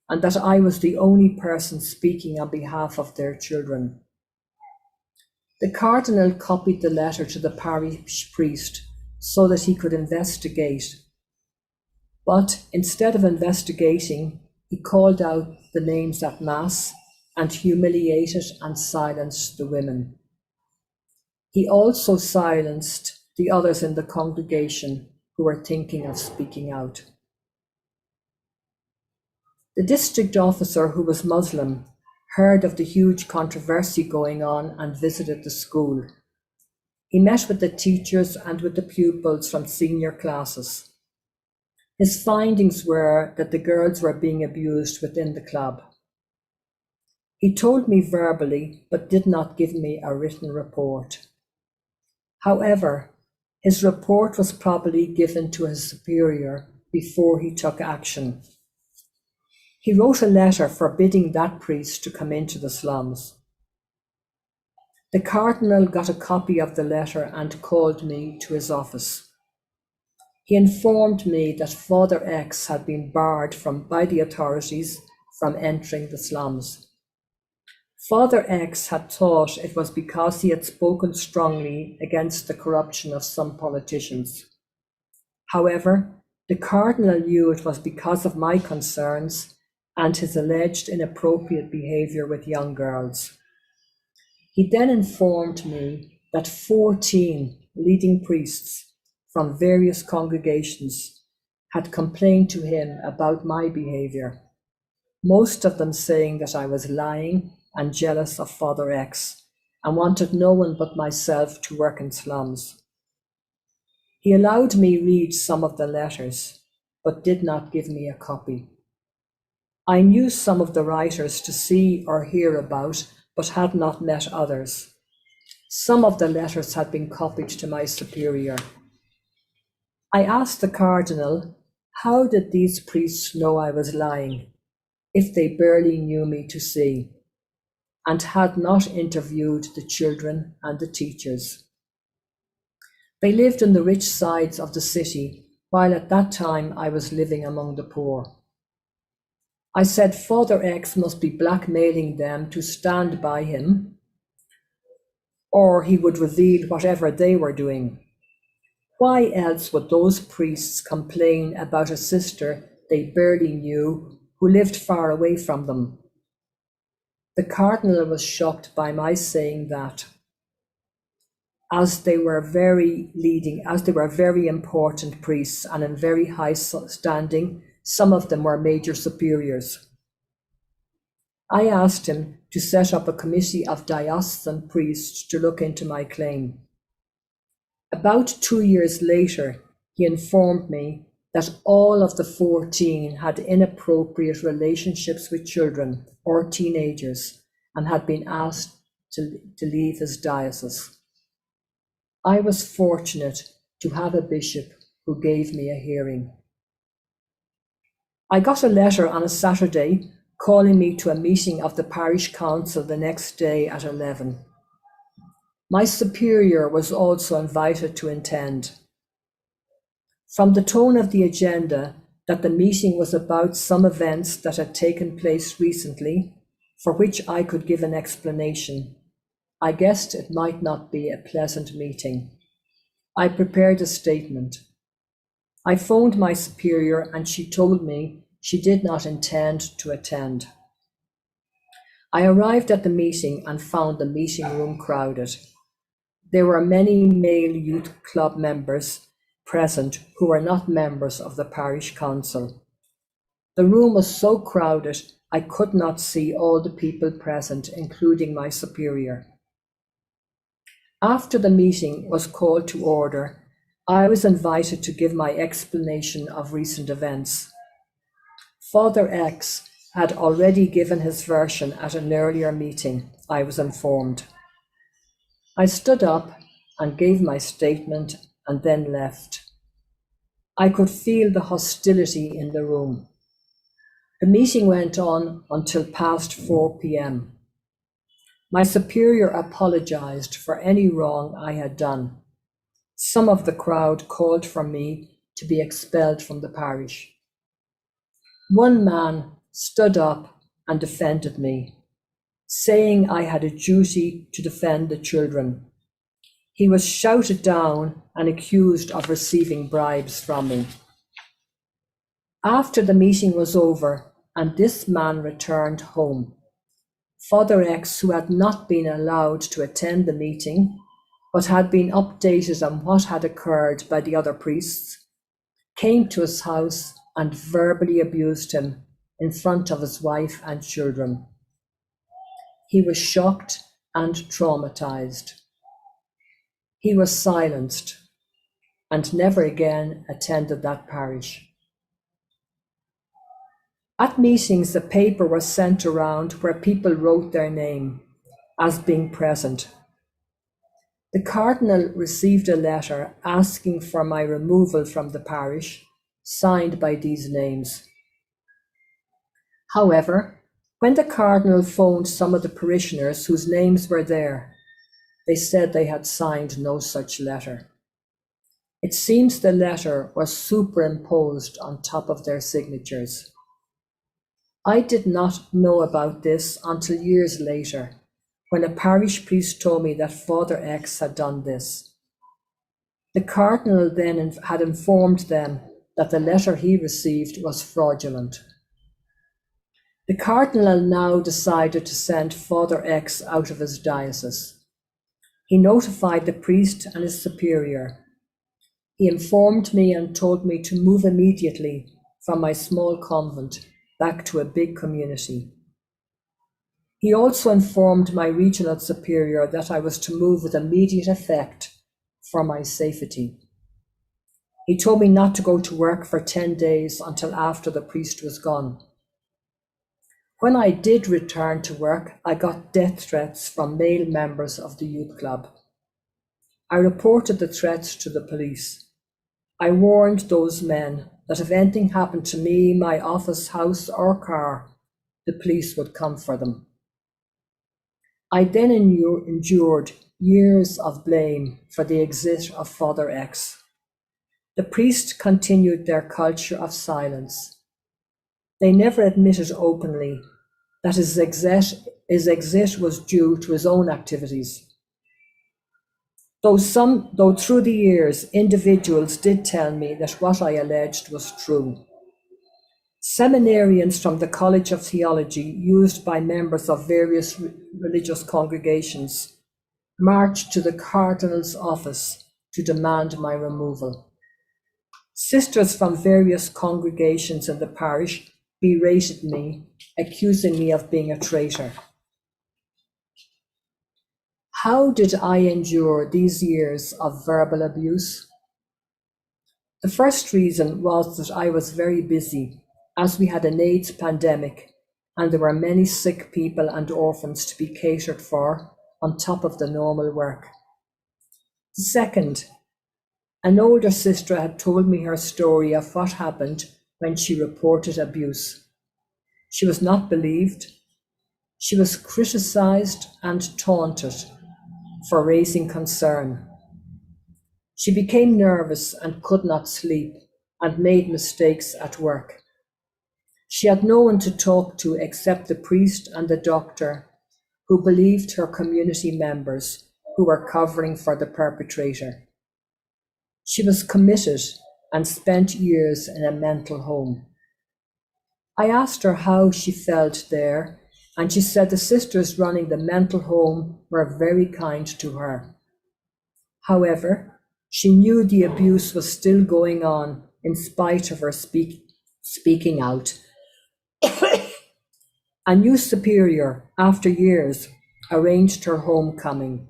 Speaker 7: and that I was the only person speaking on behalf of their children. The Cardinal copied the letter to the parish priest so that he could investigate. But instead of investigating, he called out the names at Mass and humiliated and silenced the women. He also silenced the others in the congregation who were thinking of speaking out. The district officer, who was Muslim, heard of the huge controversy going on and visited the school. He met with the teachers and with the pupils from senior classes. His findings were that the girls were being abused within the club. He told me verbally, but did not give me a written report. However, his report was probably given to his superior before he took action. He wrote a letter forbidding that priest to come into the slums. The cardinal got a copy of the letter and called me to his office. He informed me that Father X had been barred by the authorities from entering the slums. Father X had thought it was because he had spoken strongly against the corruption of some politicians. However, the cardinal knew it was because of my concerns and his alleged inappropriate behaviour with young girls. He then informed me that 14 leading priests from various congregations had complained to him about my behaviour, most of them saying that I was lying and jealous of Father X and wanted no one but myself to work in slums. He allowed me read some of the letters, but did not give me a copy. I knew some of the writers to see or hear about, but had not met others. Some of the letters had been copied to my superior. I asked the cardinal, how did these priests know I was lying, if they barely knew me to see, and had not interviewed the children and the teachers? They lived in the rich sides of the city, while at that time I was living among the poor. I said Father X must be blackmailing them to stand by him, or he would reveal whatever they were doing. Why else would those priests complain about a sister they barely knew who lived far away from them? The cardinal was shocked by my saying that, as they were very important priests and in very high standing, some of them were major superiors. I asked him to set up a committee of diocesan priests to look into my claim. About 2 years later, he informed me that all of the 14 had inappropriate relationships with children or teenagers and had been asked to leave his diocese. I was fortunate to have a bishop who gave me a hearing. I got a letter on a Saturday calling me to a meeting of the parish council the next day at 11. My superior was also invited to attend. From the tone of the agenda that the meeting was about some events that had taken place recently, for which I could give an explanation, I guessed it might not be a pleasant meeting. I prepared a statement. I phoned my superior and she told me she did not intend to attend. I arrived at the meeting and found the meeting room crowded. There were many male youth club members present who were not members of the parish council. The room was so crowded I could not see all the people present, including my superior. After the meeting was called to order, I was invited to give my explanation of recent events. Father X had already given his version at an earlier meeting, I was informed. I stood up and gave my statement and then left. I could feel the hostility in the room. The meeting went on until past 4 p.m. My superior apologized for any wrong I had done. Some of the crowd called for me to be expelled from the parish. One man stood up and defended me, saying I had a duty to defend the children. He was shouted down and accused of receiving bribes from me. After the meeting was over and this man returned home, Father X, who had not been allowed to attend the meeting, but had been updated on what had occurred by the other priests, came to his house and verbally abused him in front of his wife and children. He was shocked and traumatized. He was silenced and never again attended that parish. At meetings, a paper was sent around where people wrote their name as being present. The Cardinal received a letter asking for my removal from the parish, signed by these names. However, when the Cardinal phoned some of the parishioners whose names were there, they said they had signed no such letter. It seems the letter was superimposed on top of their signatures. I did not know about this until years later, when a parish priest told me that Father X had done this. The Cardinal then had informed them that the letter he received was fraudulent. The Cardinal now decided to send Father X out of his diocese. He notified the priest and his superior. He informed me and told me to move immediately from my small convent back to a big community. He also informed my regional superior that I was to move with immediate effect for my safety. He told me not to go to work for 10 days until after the priest was gone. When I did return to work, I got death threats from male members of the youth club. I reported the threats to the police. I warned those men that if anything happened to me, my office, house or car, the police would come for them. I then endured years of blame for the exit of Father X. The priests continued their culture of silence. They never admitted openly that his exit was due to his own activities. Though through the years, individuals did tell me that what I alleged was true. Seminarians from the College of Theology, used by members of various religious congregations, marched to the Cardinal's office to demand my removal. Sisters from various congregations in the parish berated me, accusing me of being a traitor. How did I endure these years of verbal abuse? The first reason was that I was very busy, as we had an AIDS pandemic and there were many sick people and orphans to be catered for on top of the normal work. Second, an older sister had told me her story of what happened when she reported abuse. She was not believed. She was criticized and taunted for raising concern. She became nervous and could not sleep and made mistakes at work. She had no one to talk to except the priest and the doctor, who believed her community members who were covering for the perpetrator. She was committed and spent years in a mental home. I asked her how she felt there, and she said the sisters running the mental home were very kind to her. However, she knew the abuse was still going on in spite of her speaking out. A new superior, after years, arranged her homecoming.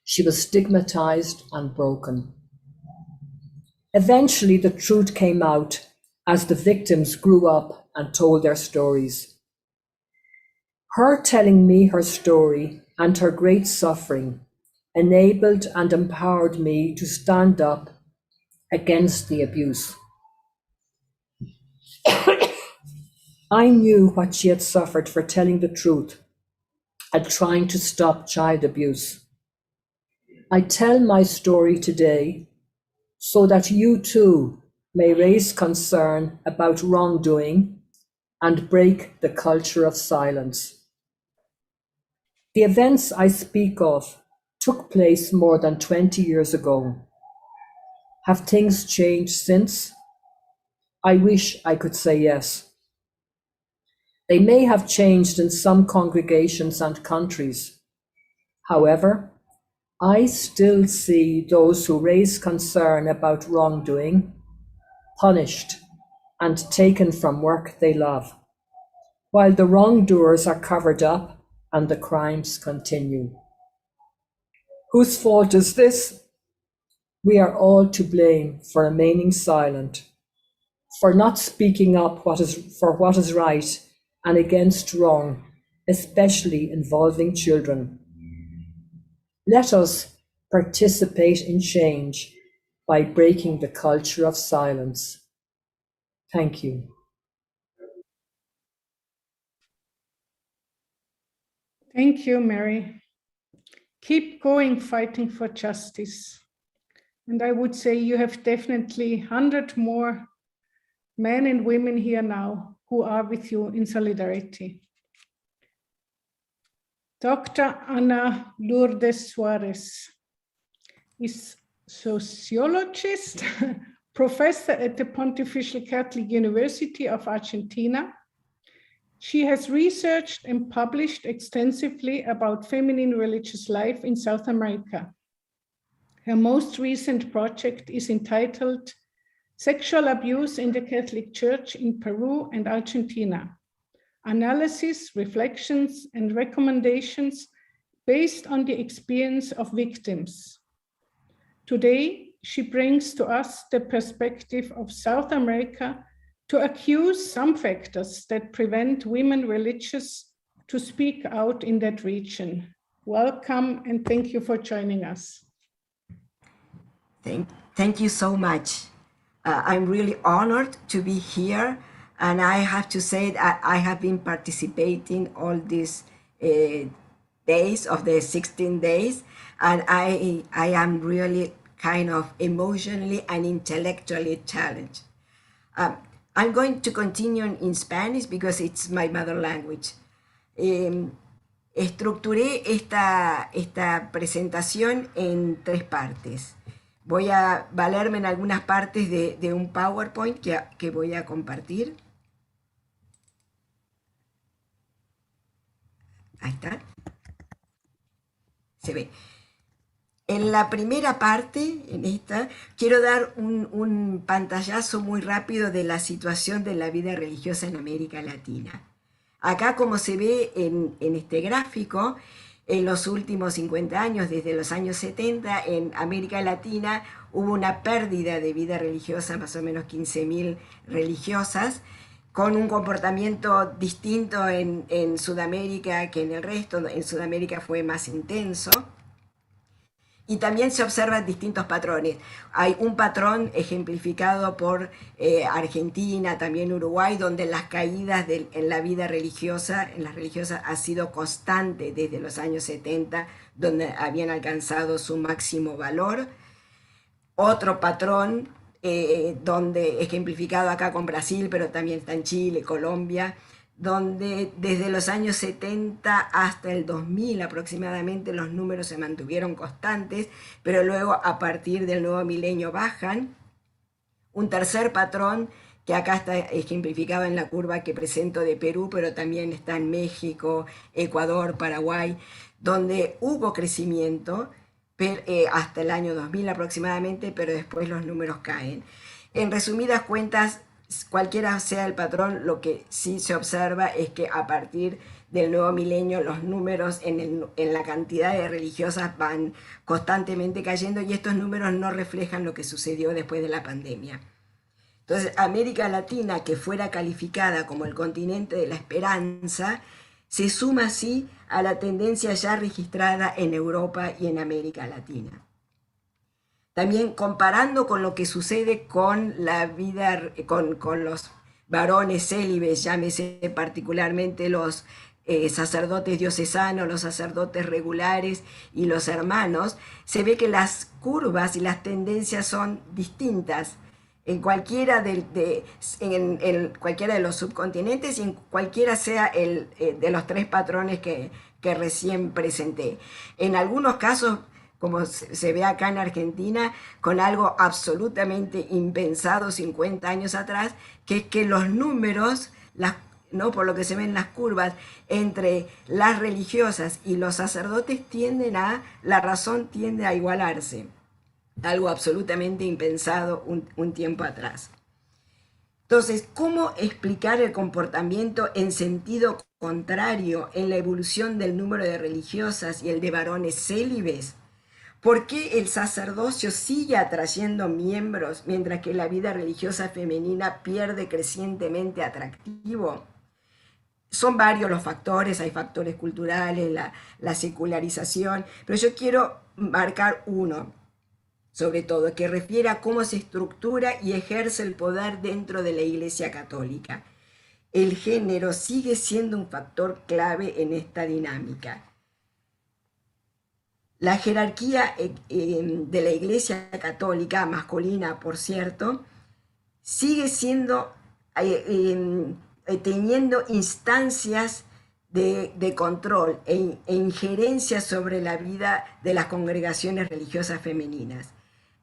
Speaker 7: She was stigmatized and broken. Eventually, the truth came out as the victims grew up and told their stories. Her telling me her story and her great suffering enabled and empowered me to stand up against the abuse. I knew what she had suffered for telling the truth and trying to stop child abuse. I tell my story today so that you too may raise concern about wrongdoing and break the culture of silence. The events I speak of took place more than 20 years ago. Have things changed since? I wish I could say yes. They may have changed in some congregations and countries. However, I still see those who raise concern about wrongdoing punished and taken from work they love, while the wrongdoers are covered up and the crimes continue. Whose fault is this? We are all to blame for remaining silent, for not speaking up for what is right and against wrong, especially involving children. Let us participate in change by breaking the culture of silence. Thank you.
Speaker 1: Thank you, Mary. Keep going fighting for justice. And I would say you have definitely 100 more men and women here now who are with you in solidarity. Dr. Ana Lourdes Suarez is sociologist, professor at the Pontifical Catholic University of Argentina. She has researched and published extensively about feminine religious life in South America. Her most recent project is entitled Sexual Abuse in the Catholic Church in Peru and Argentina: Analysis, Reflections, and Recommendations based on the experience of victims. Today, she brings to us the perspective of South America to accuse some factors that prevent women religious to speak out in that region. Welcome and thank you for joining us.
Speaker 8: Thank you so much. I'm really honored to be here, and I have to say that I have been participating all these days of the 16 days, and I am really kind of emotionally and intellectually challenged. I'm going to continue in Spanish because it's my mother language. Estructuré esta presentación en 3 partes. Voy a valerme en algunas partes de un PowerPoint que voy a compartir. Ahí está. Se ve. En la primera parte, en esta, quiero dar un pantallazo muy rápido de la situación de la vida religiosa en América Latina. Acá, como se ve en este gráfico, en los últimos 50 años, desde los años 70, en América Latina hubo una pérdida de vida religiosa, más o menos 15.000 religiosas, con un comportamiento distinto en Sudamérica que en el resto. En Sudamérica fue más intenso. Y también se observan distintos patrones. Hay un patrón ejemplificado por Argentina, también Uruguay, donde las caídas en la vida religiosa, en las religiosas, ha sido constante desde los años 70, donde habían alcanzado su máximo valor. Otro patrón, donde ejemplificado acá con Brasil, pero también está en Chile, Colombia, donde desde los años 70 hasta el 2000 aproximadamente los números se mantuvieron constantes, pero luego a partir del nuevo milenio bajan. Un tercer patrón que acá está ejemplificado en la curva que presento de Perú, pero también está en México, Ecuador, Paraguay, donde hubo crecimiento hasta el año 2000 aproximadamente, pero después los números caen. En resumidas cuentas, cualquiera sea el patrón, lo que sí se observa es que a partir del nuevo milenio los números en la cantidad de religiosas van constantemente cayendo, y estos números no reflejan lo que sucedió después de la pandemia. Entonces, América Latina, que fuera calificada como el continente de la esperanza, se suma así a la tendencia ya registrada en Europa y en América Latina. También comparando con lo que sucede con la vida, con los varones célibes, llámese particularmente los sacerdotes diocesanos, los sacerdotes regulares y los hermanos, se ve que las curvas y las tendencias son distintas en cualquiera cualquiera de los subcontinentes y en cualquiera sea de los 3 patrones que recién presenté. En algunos casos como se ve acá en Argentina, con algo absolutamente impensado 50 años atrás, que es que los números, ¿no? Por lo que se ven las curvas, entre las religiosas y los sacerdotes la razón tiende a igualarse, algo absolutamente impensado un tiempo atrás. Entonces, ¿cómo explicar el comportamiento en sentido contrario en la evolución del número de religiosas y el de varones célibes? ¿Por qué el sacerdocio sigue atrayendo miembros mientras que la vida religiosa femenina pierde crecientemente atractivo? Son varios los factores, hay factores culturales, la secularización, pero yo quiero marcar uno, sobre todo, que refiere a cómo se estructura y ejerce el poder dentro de la Iglesia Católica. El género sigue siendo un factor clave en esta dinámica. La jerarquía de la Iglesia Católica, masculina por cierto, sigue siendo, teniendo instancias de control e injerencia sobre la vida de las congregaciones religiosas femeninas.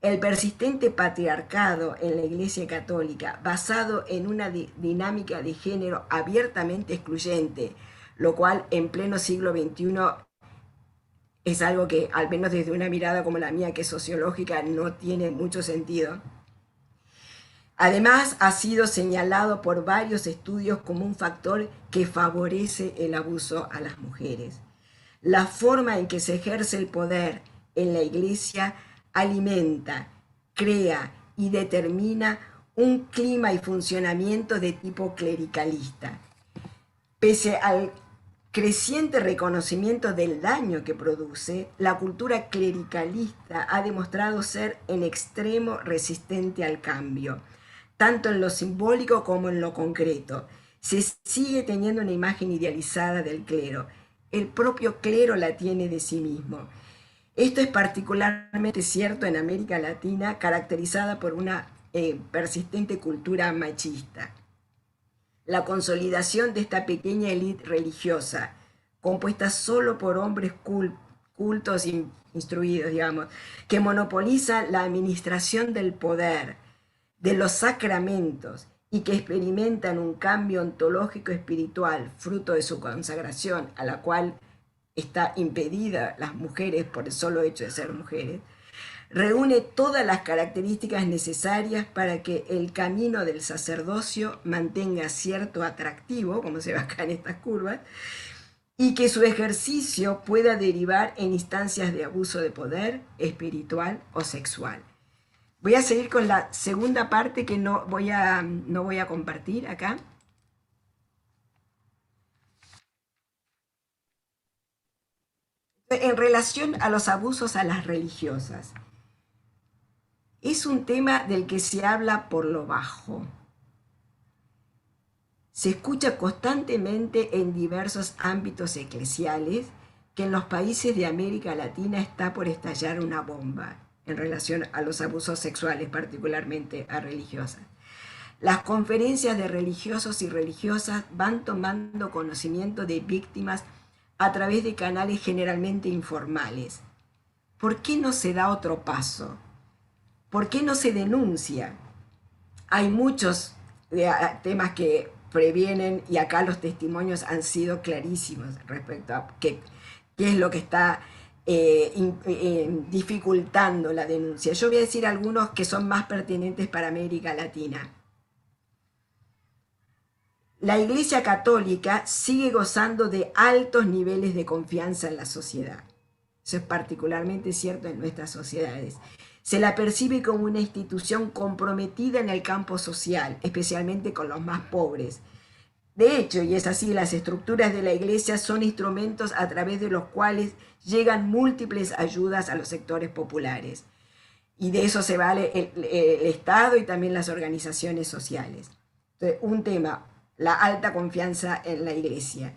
Speaker 8: El persistente patriarcado en la Iglesia Católica, basado en una dinámica de género abiertamente excluyente, lo cual en pleno siglo XXI es algo que, al menos desde una mirada como la mía, que es sociológica, no tiene mucho sentido. Además, ha sido señalado por varios estudios como un factor que favorece el abuso a las mujeres. La forma en que se ejerce el poder en la Iglesia alimenta, crea y determina un clima y funcionamiento de tipo clericalista. Pese al creciente reconocimiento del daño que produce, la cultura clericalista ha demostrado ser en extremo resistente al cambio, tanto en lo simbólico como en lo concreto. Se sigue teniendo una imagen idealizada del clero. El propio clero la tiene de sí mismo. Esto es particularmente cierto en América Latina, caracterizada por una persistente cultura machista. La consolidación de esta pequeña élite religiosa, compuesta solo por hombres cultos e instruidos, digamos, que monopolizan la administración del poder, de los sacramentos, y que experimentan un cambio ontológico espiritual, fruto de su consagración, a la cual está impedida las mujeres por el solo hecho de ser mujeres, reúne todas las características necesarias para que el camino del sacerdocio mantenga cierto atractivo, como se ve acá en estas curvas, y que su ejercicio pueda derivar en instancias de abuso de poder espiritual o sexual. Voy a seguir con la segunda parte que no voy a compartir acá. En relación a los abusos a las religiosas, es un tema del que se habla por lo bajo. Se escucha constantemente en diversos ámbitos eclesiales que en los países de América Latina está por estallar una bomba en relación a los abusos sexuales, particularmente a religiosas. Las conferencias de religiosos y religiosas van tomando conocimiento de víctimas a través de canales generalmente informales. ¿Por qué no se da otro paso? ¿Por qué no se denuncia? Hay muchos temas que previenen y acá los testimonios han sido clarísimos respecto a qué es lo que está dificultando la denuncia. Yo voy a decir algunos que son más pertinentes para América Latina. La Iglesia Católica sigue gozando de altos niveles de confianza en la sociedad. Eso es particularmente cierto en nuestras sociedades. Se la percibe como una institución comprometida en el campo social, especialmente con los más pobres. De hecho, y es así, las estructuras de la Iglesia son instrumentos a través de los cuales llegan múltiples ayudas a los sectores populares. Y de eso se vale el Estado y también las organizaciones sociales. Entonces, un tema, la alta confianza en la Iglesia.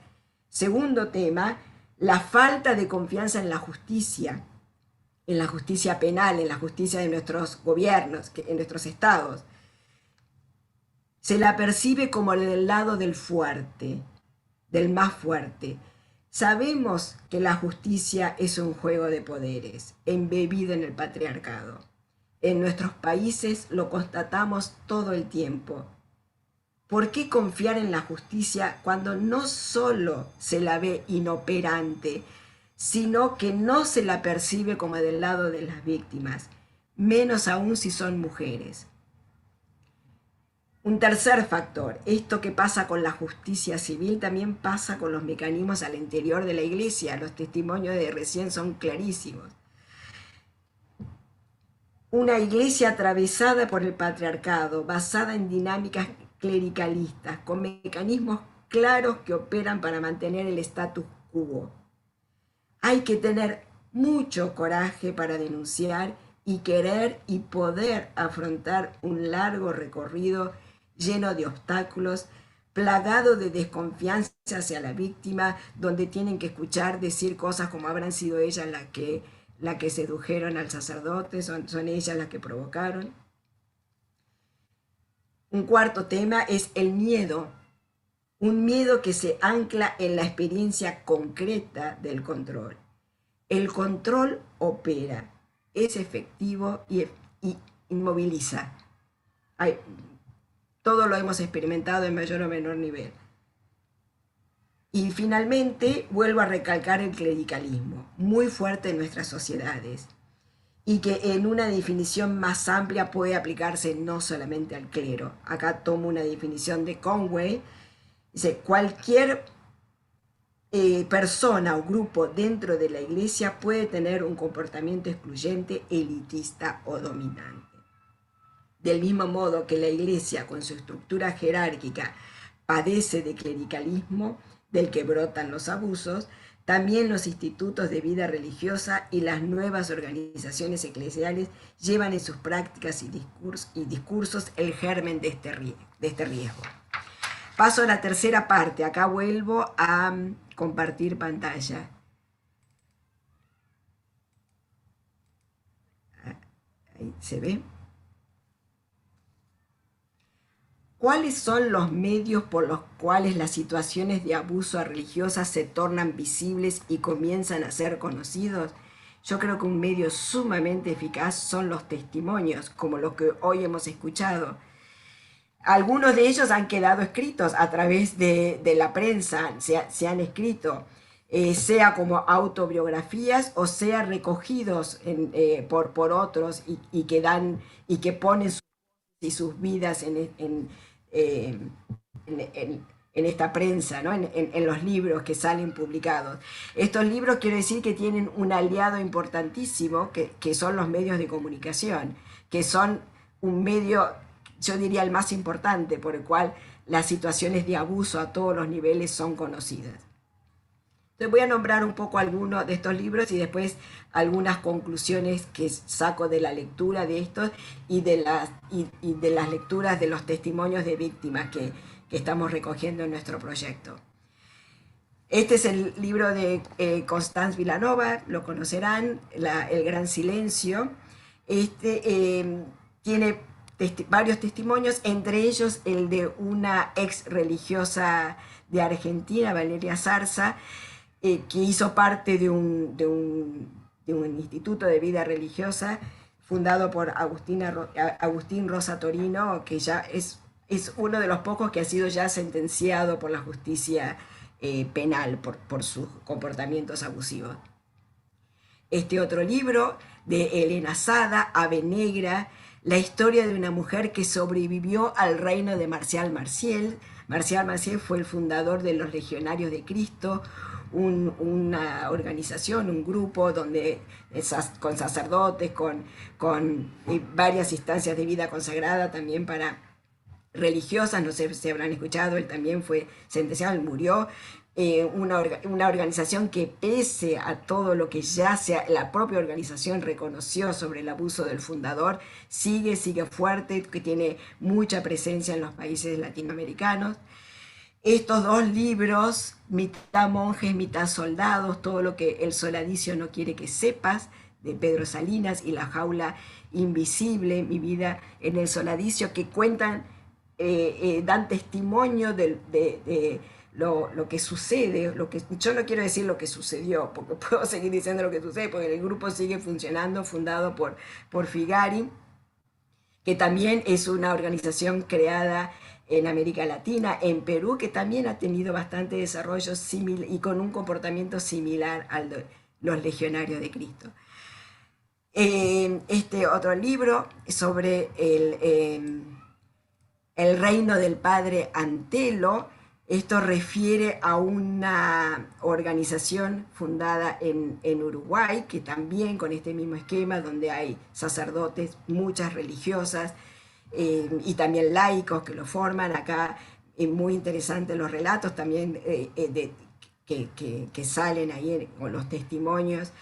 Speaker 8: Segundo tema, la falta de confianza en la justicia penal, en la justicia de nuestros gobiernos, en nuestros estados. Se la percibe como del lado del fuerte, del más fuerte. Sabemos que la justicia es un juego de poderes, embebido en el patriarcado. En nuestros países lo constatamos todo el tiempo. ¿Por qué confiar en la justicia cuando no solo se la ve inoperante, sino que no se la percibe como del lado de las víctimas, menos aún si son mujeres? Un tercer factor, esto que pasa con la justicia civil también pasa con los mecanismos al interior de la iglesia. Los testimonios de recién son clarísimos. Una iglesia atravesada por el patriarcado, basada en dinámicas clericalistas, con mecanismos claros que operan para mantener el status quo. Hay que tener mucho coraje para denunciar y querer y poder afrontar un largo recorrido lleno de obstáculos, plagado de desconfianza hacia la víctima, donde tienen que escuchar decir cosas como habrán sido ellas las que sedujeron al sacerdote, son ellas las que provocaron. Un cuarto tema es el miedo, un miedo que se ancla en la experiencia concreta del control. El control opera, es efectivo y inmoviliza. Todo lo hemos experimentado en mayor o menor nivel. Y finalmente, vuelvo a recalcar el clericalismo, muy fuerte en nuestras sociedades, y que en una definición más amplia puede aplicarse no solamente al clero. Acá tomo una definición de Conway, dice, cualquier persona o grupo dentro de la iglesia puede tener un comportamiento excluyente, elitista o dominante. Del mismo modo que la iglesia, con su estructura jerárquica, padece de clericalismo, del que brotan los abusos, también los institutos de vida religiosa y las nuevas organizaciones eclesiales llevan en sus prácticas y discursos el germen de este riesgo. Paso a la tercera parte. Acá vuelvo a compartir pantalla. Ahí se ve. ¿Cuáles son los medios por los cuales las situaciones de abuso a religiosas se tornan visibles y comienzan a ser conocidos? Yo creo que un medio sumamente eficaz son los testimonios, como los que hoy hemos escuchado. Algunos de ellos han quedado escritos a través de la prensa, se han escrito, sea como autobiografías o sea recogidos por otros y que ponen sus vidas en esta prensa, ¿no? en los libros que salen publicados. Estos libros quiero decir que tienen un aliado importantísimo que son los medios de comunicación, que son un medio, yo diría el más importante, por el cual las situaciones de abuso a todos los niveles son conocidas. Entonces voy a nombrar un poco algunos de estos libros y después algunas conclusiones que saco de la lectura de estos y de las lecturas de los testimonios de víctimas que estamos recogiendo en nuestro proyecto. Este es el libro de Constance Vilanova, lo conocerán, El Gran Silencio. Tiene varios testimonios, entre ellos el de una ex religiosa de Argentina, Valeria Zarza, que hizo parte de un instituto de vida religiosa fundado por Agustín Rosa Torino, que ya es uno de los pocos que ha sido ya sentenciado por la justicia penal por sus comportamientos abusivos. Este otro libro de Elena Sada, Ave Negra, la historia de una mujer que sobrevivió al reino de Marcial Maciel. Marcial Maciel fue el fundador de los Legionarios de Cristo, una organización, un grupo donde con sacerdotes, con varias instancias de vida consagrada también para religiosas, no sé si habrán escuchado, él también fue sentenciado, él murió. Una organización que pese a todo lo que ya la propia organización reconoció sobre el abuso del fundador, sigue fuerte, que tiene mucha presencia en los países latinoamericanos. Estos dos libros, mitad monjes, mitad soldados, todo lo que el soladicio no quiere que sepas, de Pedro Salinas, y La jaula invisible, mi vida en el soladicio, que cuentan, dan testimonio de lo que sucede, yo no quiero decir lo que sucedió, porque puedo seguir diciendo lo que sucede, porque el grupo sigue funcionando, fundado por Figari, que también es una organización creada en América Latina, en Perú, que también ha tenido bastante desarrollo y con un comportamiento similar al de los legionarios de Cristo. Este otro libro sobre el reino del padre Antelo, esto refiere a una organización fundada en Uruguay, que también con este mismo esquema, donde hay sacerdotes, muchas religiosas, y también laicos que lo forman. Acá muy interesantes los relatos también que salen ahí con los testimonios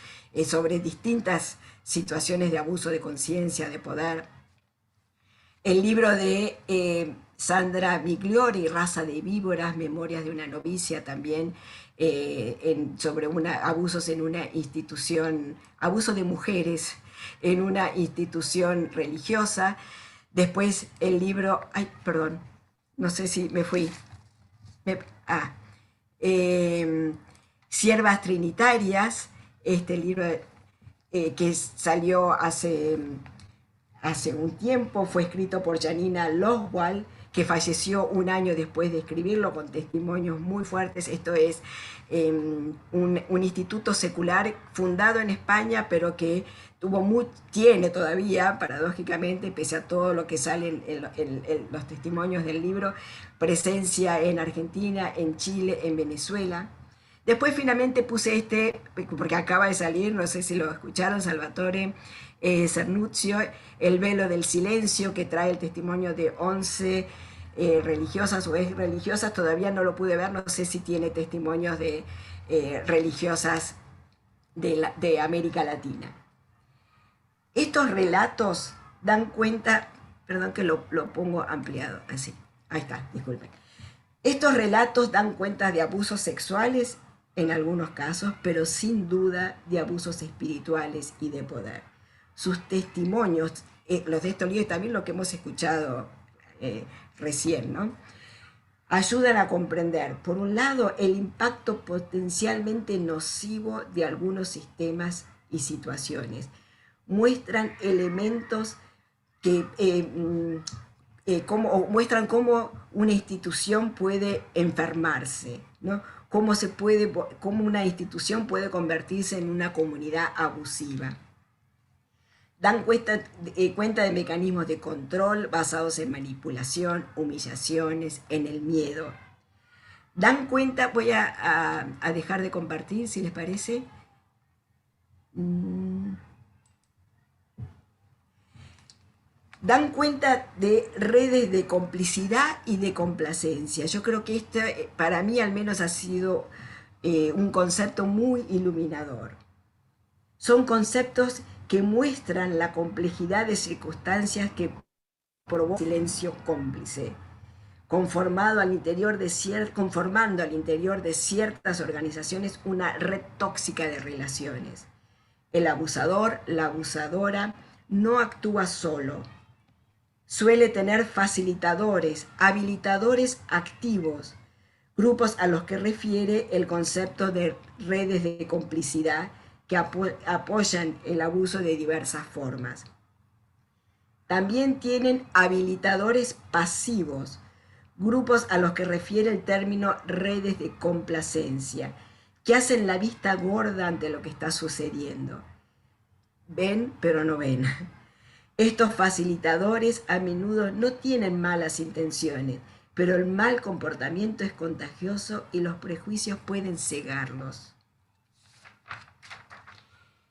Speaker 8: sobre distintas situaciones de abuso de conciencia, de poder. El libro de Sandra Migliori, Raza de víboras, Memorias de una novicia, también sobre abusos en una institución, abuso de mujeres en una institución religiosa. Después el libro, no sé si me fui. Siervas Trinitarias, este libro que salió hace un tiempo, fue escrito por Janina Loswell, que falleció un año después de escribirlo, con testimonios muy fuertes. Esto es un instituto secular fundado en España, pero que tiene todavía, paradójicamente, pese a todo lo que sale en los testimonios del libro, presencia en Argentina, en Chile, en Venezuela. Después finalmente puse porque acaba de salir, no sé si lo escucharon, Salvatore Cernuzio, El velo del silencio, que trae el testimonio de 11 religiosas o ex religiosas. Todavía no lo pude ver, no sé si tiene testimonios de religiosas de América Latina. Estos relatos dan cuenta, perdón que lo pongo ampliado, así, ahí está, disculpen. Estos relatos dan cuenta de abusos sexuales en algunos casos, pero sin duda de abusos espirituales y de poder. Sus testimonios, los de estos libros y también lo que hemos escuchado recién, ¿no?, ayudan a comprender, por un lado, el impacto potencialmente nocivo de algunos sistemas y situaciones. Muestran elementos que muestran cómo una institución puede enfermarse, ¿no? Cómo una institución puede convertirse en una comunidad abusiva. Dan cuenta de mecanismos de control basados en manipulación, humillaciones, en el miedo. Dan cuenta, voy a dejar de compartir, si les parece. Dan cuenta de redes de complicidad y de complacencia. Yo creo que este, para mí al menos, ha sido un concepto muy iluminador. Son conceptos que muestran la complejidad de circunstancias que provocan silencio cómplice, conformando al interior de ciertas organizaciones una red tóxica de relaciones. El abusador, la abusadora, no actúa solo. Suele tener facilitadores, habilitadores activos, grupos a los que refiere el concepto de redes de complicidad que apoyan el abuso de diversas formas. También tienen habilitadores pasivos, grupos a los que refiere el término redes de complacencia, que hacen la vista gorda ante lo que está sucediendo. Ven, pero no ven. Estos facilitadores a menudo no tienen malas intenciones, pero el mal comportamiento es contagioso y los prejuicios pueden cegarlos.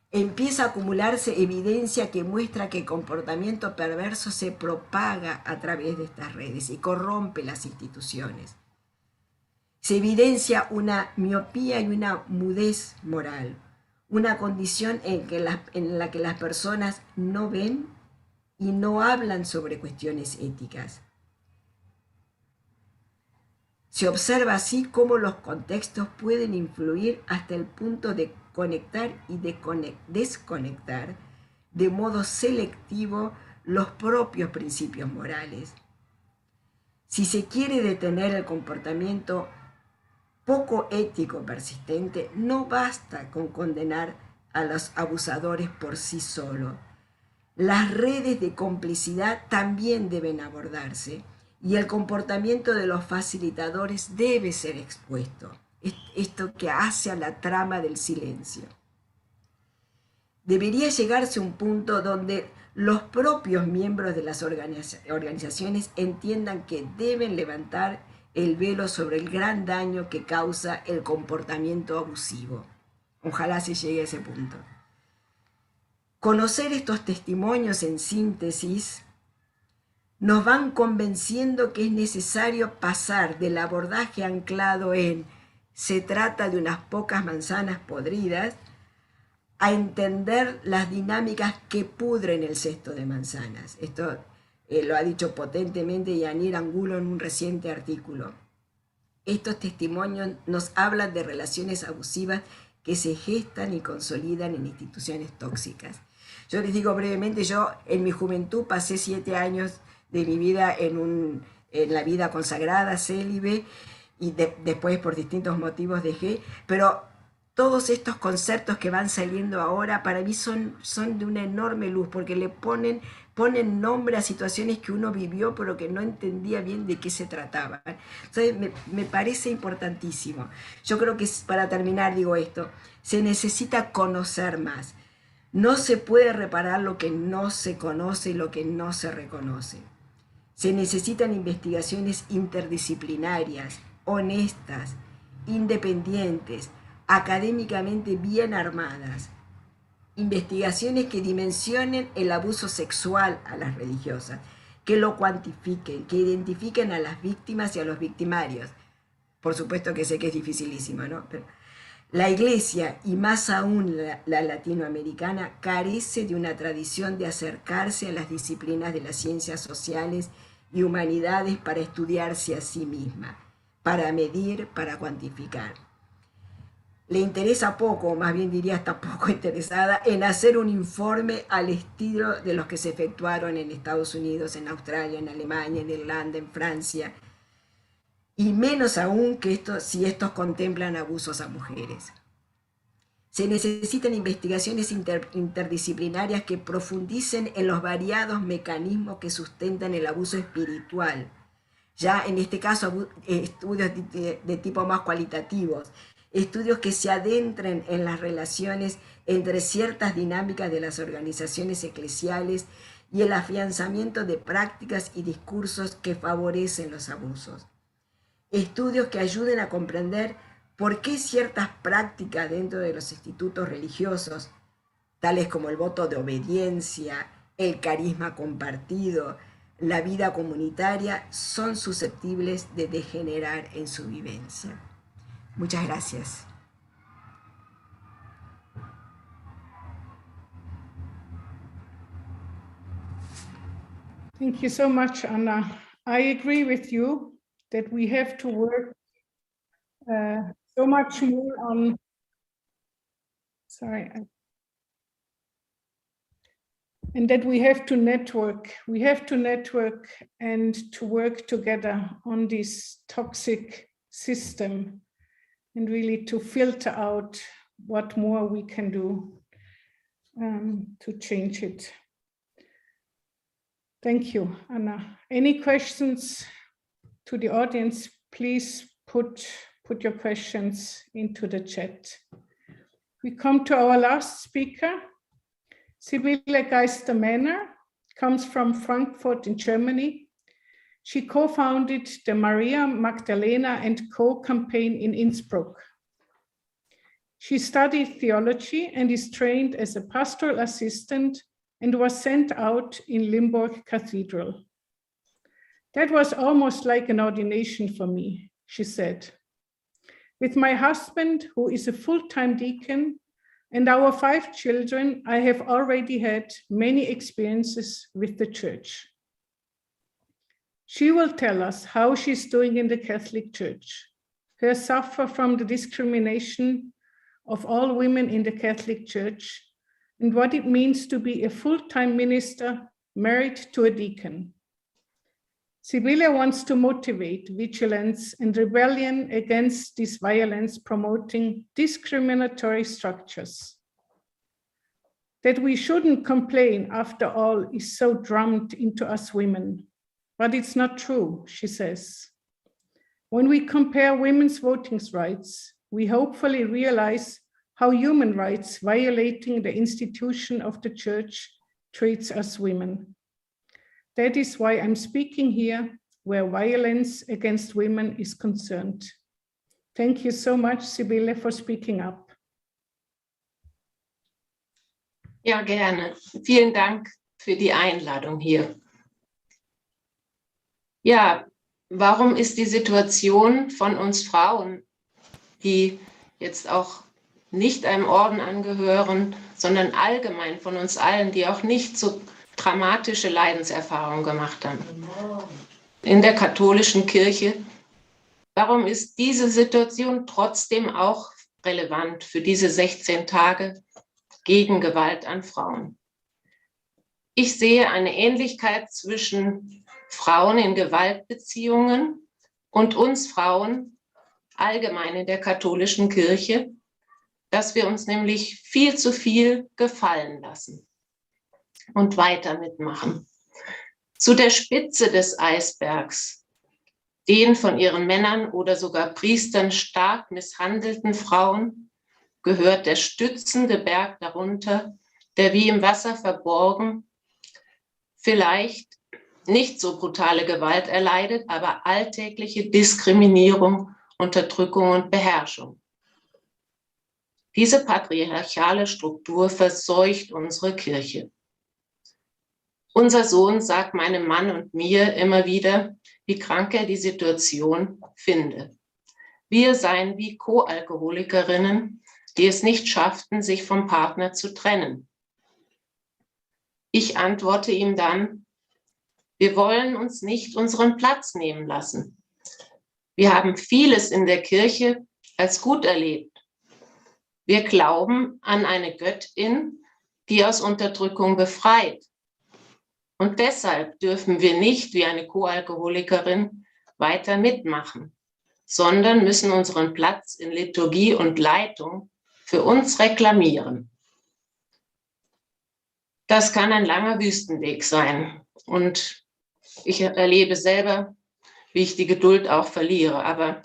Speaker 8: Empieza a acumularse evidencia que muestra que el comportamiento perverso se propaga a través de estas redes y corrompe las instituciones. Se evidencia una miopía y una mudez moral, una condición en la que las personas no ven y no hablan sobre cuestiones éticas. Se observa así cómo los contextos pueden influir hasta el punto de conectar y desconectar de modo selectivo los propios principios morales. Si se quiere detener el comportamiento poco ético persistente, no basta con condenar a los abusadores por sí solo. Las redes de complicidad también deben abordarse y el comportamiento de los facilitadores debe ser expuesto. Esto que hace a la trama del silencio. Debería llegarse a un punto donde los propios miembros de las organizaciones entiendan que deben levantar el velo sobre el gran daño que causa el comportamiento abusivo. Ojalá se llegue a ese punto. Conocer estos testimonios en síntesis nos van convenciendo que es necesario pasar del abordaje anclado en se trata de unas pocas manzanas podridas a entender las dinámicas que pudren el cesto de manzanas. Esto lo ha dicho potentemente Yanir Angulo en un reciente artículo. Estos testimonios nos hablan de relaciones abusivas que se gestan y consolidan en instituciones tóxicas. Yo les digo brevemente, yo en mi juventud pasé 7 años de mi vida en la vida consagrada, célibe, y después por distintos motivos dejé, pero todos estos conceptos que van saliendo ahora para mí son de una enorme luz, porque le ponen nombre a situaciones que uno vivió pero que no entendía bien de qué se trataba. Entonces me parece importantísimo. Yo creo que para terminar digo esto, se necesita conocer más. No se puede reparar lo que no se conoce y lo que no se reconoce. Se necesitan investigaciones interdisciplinarias, honestas, independientes, académicamente bien armadas. Investigaciones que dimensionen el abuso sexual a las religiosas, que lo cuantifiquen, que identifiquen a las víctimas y a los victimarios. Por supuesto que sé que es dificilísimo, ¿no? Pero la Iglesia, y más aún la latinoamericana, carece de una tradición de acercarse a las disciplinas de las ciencias sociales y humanidades para estudiarse a sí misma, para medir, para cuantificar. Le interesa poco, o más bien diría está poco interesada, en hacer un informe al estilo de los que se efectuaron en Estados Unidos, en Australia, en Alemania, en Irlanda, en Francia, y menos aún que si estos contemplan abusos a mujeres. Se necesitan investigaciones interdisciplinarias que profundicen en los variados mecanismos que sustentan el abuso espiritual. Ya en este caso, estudios de tipo más cualitativos, estudios que se adentren en las relaciones entre ciertas dinámicas de las organizaciones eclesiales y el afianzamiento de prácticas y discursos que favorecen los abusos. Estudios que ayuden a comprender por qué ciertas prácticas dentro de los institutos religiosos, tales como el voto de obediencia, el carisma compartido, la vida comunitaria, son susceptibles de degenerar en su vivencia. Muchas gracias.
Speaker 1: Thank you so much, Anna. I agree with you that we have to work so much more on, and that we have to network. We have to network and to work together on this toxic system and really to filter out what more we can do to change it. Thank you, Anna. Any questions to the audience? Please put your questions into the chat. We come to our last speaker. Sibylle Geister-Mehner comes from Frankfurt in Germany. She co-founded the Maria Magdalena and Co campaign in Innsbruck. She studied theology and is trained as a pastoral assistant and was sent out in Limburg Cathedral. That was almost like an ordination for me, she said. With my husband, who is a full-time deacon, and our 5 children, I have already had many experiences with the church. She will tell us how she's doing in the Catholic Church, her suffer from the discrimination of all women in the Catholic Church, and what it means to be a full-time minister married to a deacon. Sibylle wants to motivate vigilance and rebellion against this violence, promoting discriminatory structures. That we shouldn't complain, after all, is so drummed into us women. But it's not true, she says. When we compare women's voting rights, we hopefully realize how human rights violating the institution of the church treats us women. That is why I'm speaking here, where violence against women is concerned. Thank you so much, Sibylle, for speaking up.
Speaker 9: Ja, gerne. Vielen Dank für die Einladung hier. Ja, warum ist die Situation von uns Frauen, die jetzt auch nicht einem Orden angehören, sondern allgemein von uns allen, die auch nicht so dramatische Leidenserfahrungen gemacht haben in der katholischen Kirche, warum ist diese Situation trotzdem auch relevant für diese 16 Tage gegen Gewalt an Frauen? Ich sehe eine Ähnlichkeit zwischen Frauen in Gewaltbeziehungen und uns Frauen allgemein in der katholischen Kirche, dass wir uns nämlich viel zu viel gefallen lassen und weiter mitmachen. Zu der Spitze des Eisbergs, den von ihren Männern oder sogar Priestern stark misshandelten Frauen, gehört der stützende Berg darunter, der wie im Wasser verborgen vielleicht nicht so brutale Gewalt erleidet, aber alltägliche Diskriminierung, Unterdrückung und Beherrschung. Diese patriarchale Struktur verseucht unsere Kirche. Unser Sohn sagt meinem Mann und mir immer wieder, wie krank er die Situation finde. Wir seien wie Co-Alkoholikerinnen, die es nicht schafften, sich vom Partner zu trennen. Ich antworte ihm dann, wir wollen uns nicht unseren Platz nehmen lassen. Wir haben vieles in der Kirche als gut erlebt. Wir glauben an eine Göttin, die aus Unterdrückung befreit. Und deshalb dürfen wir nicht wie eine Co-Alkoholikerin weiter mitmachen, sondern müssen unseren Platz in Liturgie und Leitung für uns reklamieren. Das kann ein langer Wüstenweg sein. Und ich erlebe selber, wie ich die Geduld auch verliere. Aber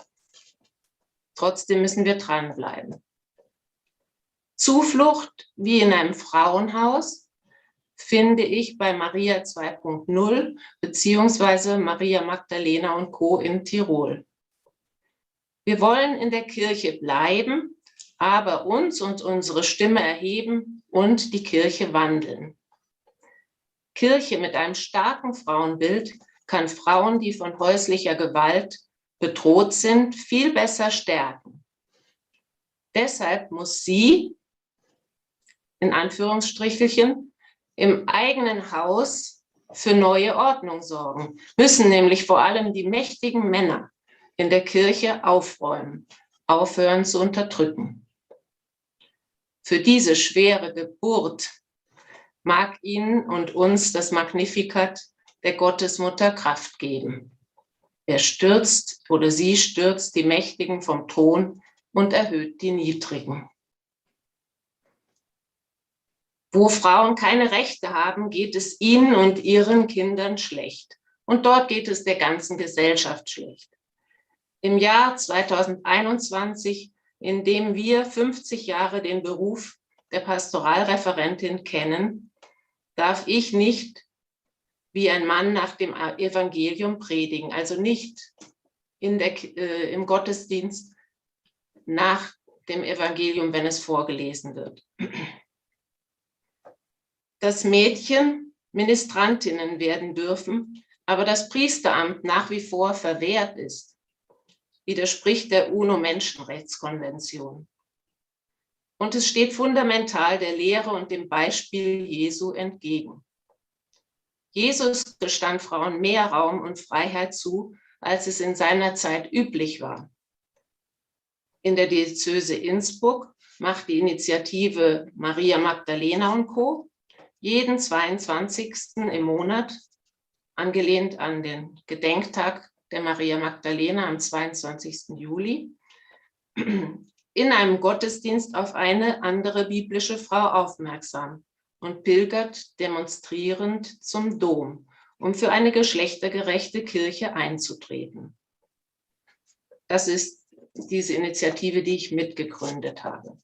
Speaker 9: trotzdem müssen wir dranbleiben. Zuflucht wie in einem Frauenhaus finde ich bei Maria 2.0 beziehungsweise Maria Magdalena und Co. in Tirol. Wir wollen in der Kirche bleiben, aber uns und unsere Stimme erheben und die Kirche wandeln. Kirche mit einem starken Frauenbild kann Frauen, die von häuslicher Gewalt bedroht sind, viel besser stärken. Deshalb muss sie, in Anführungsstrichelchen, im eigenen Haus für neue Ordnung sorgen, müssen nämlich vor allem die mächtigen Männer in der Kirche aufräumen, aufhören zu unterdrücken. Für diese schwere Geburt mag Ihnen und uns das Magnificat der Gottesmutter Kraft geben. Er stürzt oder sie stürzt die Mächtigen vom Thron und erhöht die Niedrigen. Wo Frauen keine Rechte haben, geht es ihnen und ihren Kindern schlecht. Und dort geht es der ganzen Gesellschaft schlecht. Im Jahr 2021, in dem wir 50 Jahre den Beruf der Pastoralreferentin kennen, darf ich nicht wie ein Mann nach dem Evangelium predigen, also nicht im Gottesdienst nach dem Evangelium, wenn es vorgelesen wird. Dass Mädchen Ministrantinnen werden dürfen, aber das Priesteramt nach wie vor verwehrt ist, widerspricht der UNO-Menschenrechtskonvention. Und es steht fundamental der Lehre und dem Beispiel Jesu entgegen. Jesus gestand Frauen mehr Raum und Freiheit zu, als es in seiner Zeit üblich war. In der Diözese Innsbruck macht die Initiative Maria Magdalena und Co. jeden 22. im Monat angelehnt an den Gedenktag der Maria Magdalena am 22. Juli, in einem Gottesdienst auf eine andere biblische Frau aufmerksam und pilgert demonstrierend zum Dom, um für eine geschlechtergerechte Kirche einzutreten. Das ist diese Initiative, die ich mitgegründet habe,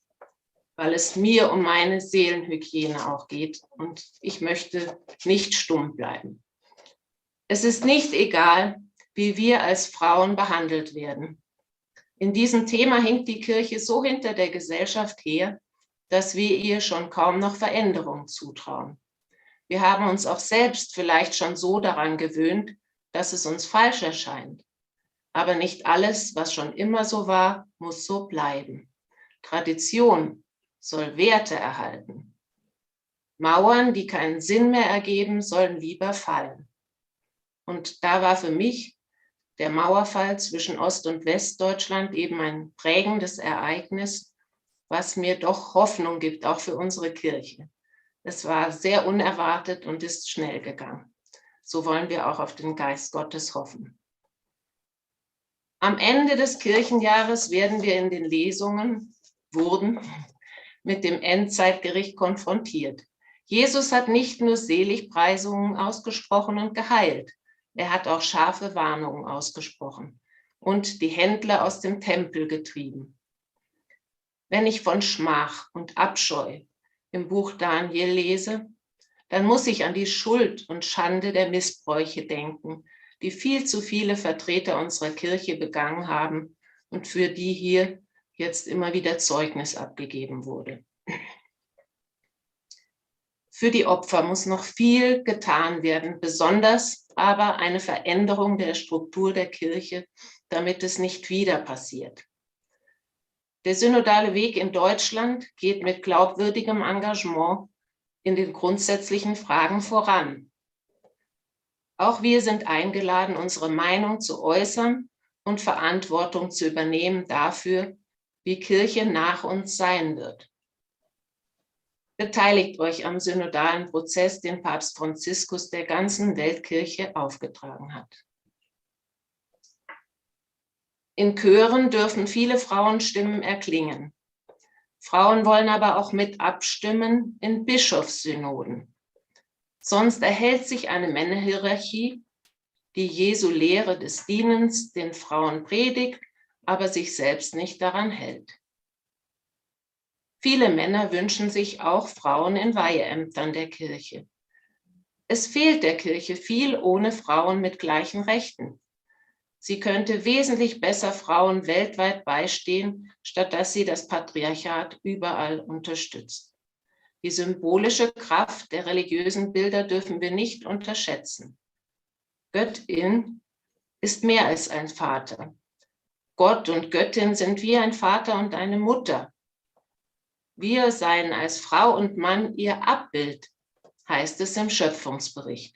Speaker 9: weil es mir um meine Seelenhygiene auch geht und ich möchte nicht stumm bleiben. Es ist nicht egal, wie wir als Frauen behandelt werden. In diesem Thema hinkt die Kirche so hinter der Gesellschaft her, dass wir ihr schon kaum noch Veränderung zutrauen. Wir haben uns auch selbst vielleicht schon so daran gewöhnt, dass es uns falsch erscheint. Aber nicht alles, was schon immer so war, muss so bleiben. Tradition soll Werte erhalten. Mauern, die keinen Sinn mehr ergeben, sollen lieber fallen. Und da war für mich der Mauerfall zwischen Ost- und Westdeutschland eben ein prägendes Ereignis, was mir doch Hoffnung gibt, auch für unsere Kirche. Es war sehr unerwartet und ist schnell gegangen. So wollen wir auch auf den Geist Gottes hoffen. Am Ende des Kirchenjahres werden wir in den Lesungen, mit dem Endzeitgericht konfrontiert. Jesus hat nicht nur Seligpreisungen ausgesprochen und geheilt, er hat auch scharfe Warnungen ausgesprochen und die Händler aus dem Tempel getrieben. Wenn ich von Schmach und Abscheu im Buch Daniel lese, dann muss ich an die Schuld und Schande der Missbräuche denken, die viel zu viele Vertreter unserer Kirche begangen haben und für die hier jetzt immer wieder Zeugnis abgegeben wurde. Für die Opfer muss noch viel getan werden, besonders aber eine Veränderung der Struktur der Kirche, damit es nicht wieder passiert. Der synodale Weg in Deutschland geht mit glaubwürdigem Engagement in den grundsätzlichen Fragen voran. Auch wir sind eingeladen, unsere Meinung zu äußern und Verantwortung zu übernehmen dafür, wie Kirche nach uns sein wird. Beteiligt euch am synodalen Prozess, den Papst Franziskus der ganzen Weltkirche aufgetragen hat. In Chören dürfen viele Frauenstimmen erklingen. Frauen wollen aber auch mit abstimmen in Bischofssynoden. Sonst erhält sich eine Männerhierarchie, die Jesu Lehre des Dienens den Frauen predigt, aber sich selbst nicht daran hält. Viele Männer wünschen sich auch Frauen in Weiheämtern der Kirche. Es fehlt der Kirche viel ohne Frauen mit gleichen Rechten. Sie könnte wesentlich besser Frauen weltweit beistehen, statt dass sie das Patriarchat überall unterstützt. Die symbolische Kraft der religiösen Bilder dürfen wir nicht unterschätzen. Göttin ist mehr als ein Vater. Gott und Göttin sind wie ein Vater und eine Mutter. Wir seien als Frau und Mann ihr Abbild, heißt es im Schöpfungsbericht.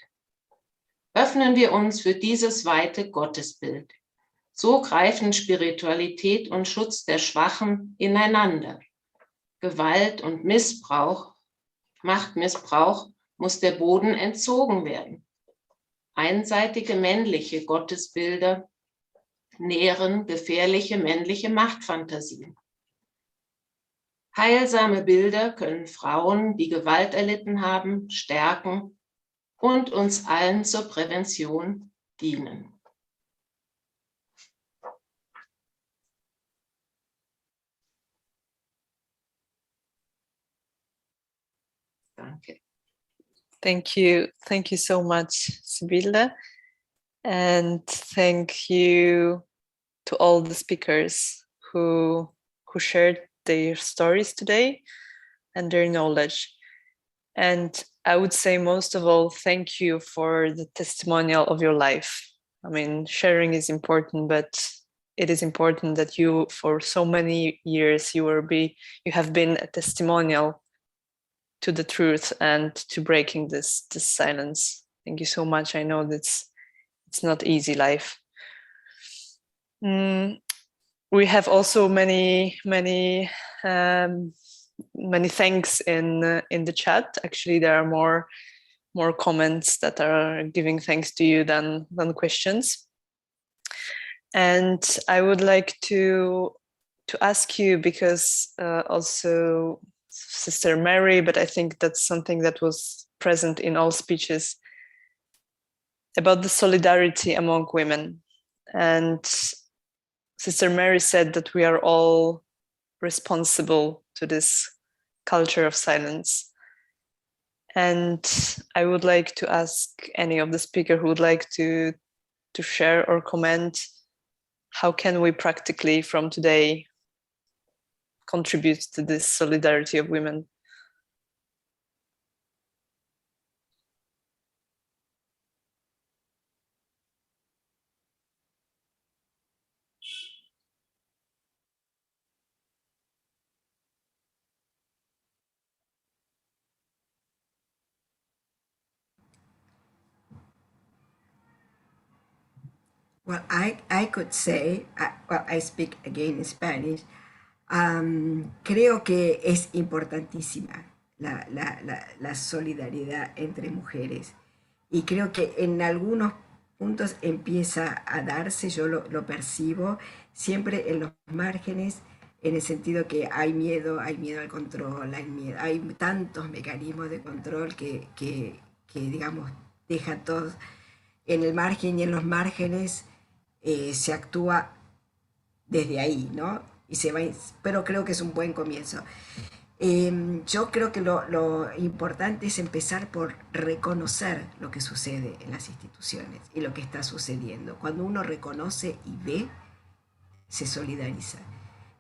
Speaker 9: Öffnen wir uns für dieses weite Gottesbild. So greifen Spiritualität und Schutz der Schwachen ineinander. Gewalt und Missbrauch, Machtmissbrauch muss der Boden entzogen werden. Einseitige männliche Gottesbilder nähren gefährliche männliche Machtfantasien. Heilsame Bilder können Frauen, die Gewalt erlitten haben, stärken und uns allen zur Prävention dienen. Danke.
Speaker 10: Thank you so much, Sibylle, and thank you to all the speakers who shared their stories today and their knowledge. And I would say most of all, thank you for the testimonial of your life. I mean, sharing is important, but it is important that you, for so many years, you have been a testimonial to the truth and to breaking this silence. Thank you so much. I know it's not easy life. We have also many thanks in the chat. Actually, there are more more comments that are giving thanks to you than questions. And I would like to ask you, because also Sister Mary, but I think that's something that was present in all speeches, about the solidarity among women. And Sister Mary said that we are all responsible to this culture of silence. And I would like to ask any of the speakers who would like to share or comment, how can we practically from today contribute to this solidarity of women?
Speaker 8: Well, I could say, well, I speak again in Spanish. Creo que es importantísima la solidaridad entre mujeres. Y creo que en algunos puntos empieza a darse, yo lo percibo, siempre en los márgenes, en el sentido que hay miedo al control, hay tantos mecanismos de control que digamos, dejan todos en el margen, y en los márgenes se actúa desde ahí, ¿no? Y se va, pero creo que es un buen comienzo. Yo creo que lo importante es empezar por reconocer lo que sucede en las instituciones y lo que está sucediendo. Cuando uno reconoce y ve, se solidariza.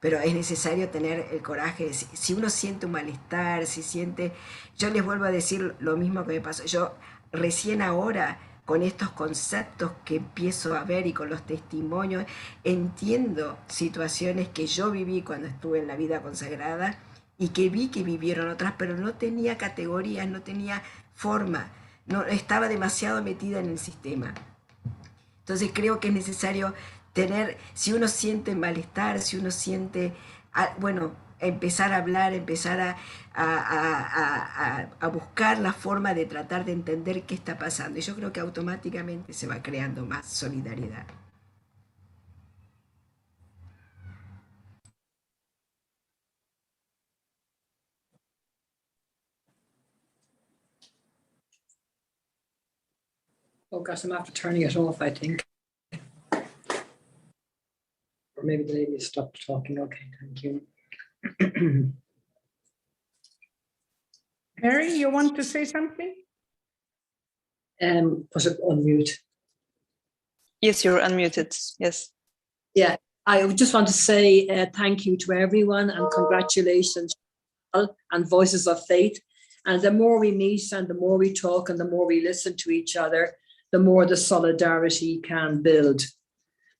Speaker 8: Pero es necesario tener el coraje de, si uno siente un malestar, si siente... Yo les vuelvo a decir lo mismo que me pasó. Yo recién ahora, con estos conceptos que empiezo a ver y con los testimonios, entiendo situaciones que yo viví cuando estuve en la vida consagrada y que vi que vivieron otras, pero no tenía categorías, no tenía forma, no, estaba demasiado metida en el sistema. Entonces creo que es necesario tener, si uno siente malestar, si uno siente, bueno, empezar a hablar, empezar a buscar la forma de tratar de entender qué está pasando. Y yo creo que automáticamente se va creando más solidaridad.
Speaker 7: Oh gosh, I'm after turning it off, I think. Or maybe the lady stopped talking. Okay, thank you.
Speaker 1: Mary, you want to say something?
Speaker 7: Was it on mute?
Speaker 10: Yes, you're unmuted. Yes.
Speaker 7: Yeah, I just want to say thank you to everyone and congratulations and Voices of Faith. And the more we meet and the more we talk and the more we listen to each other, the more the solidarity can build.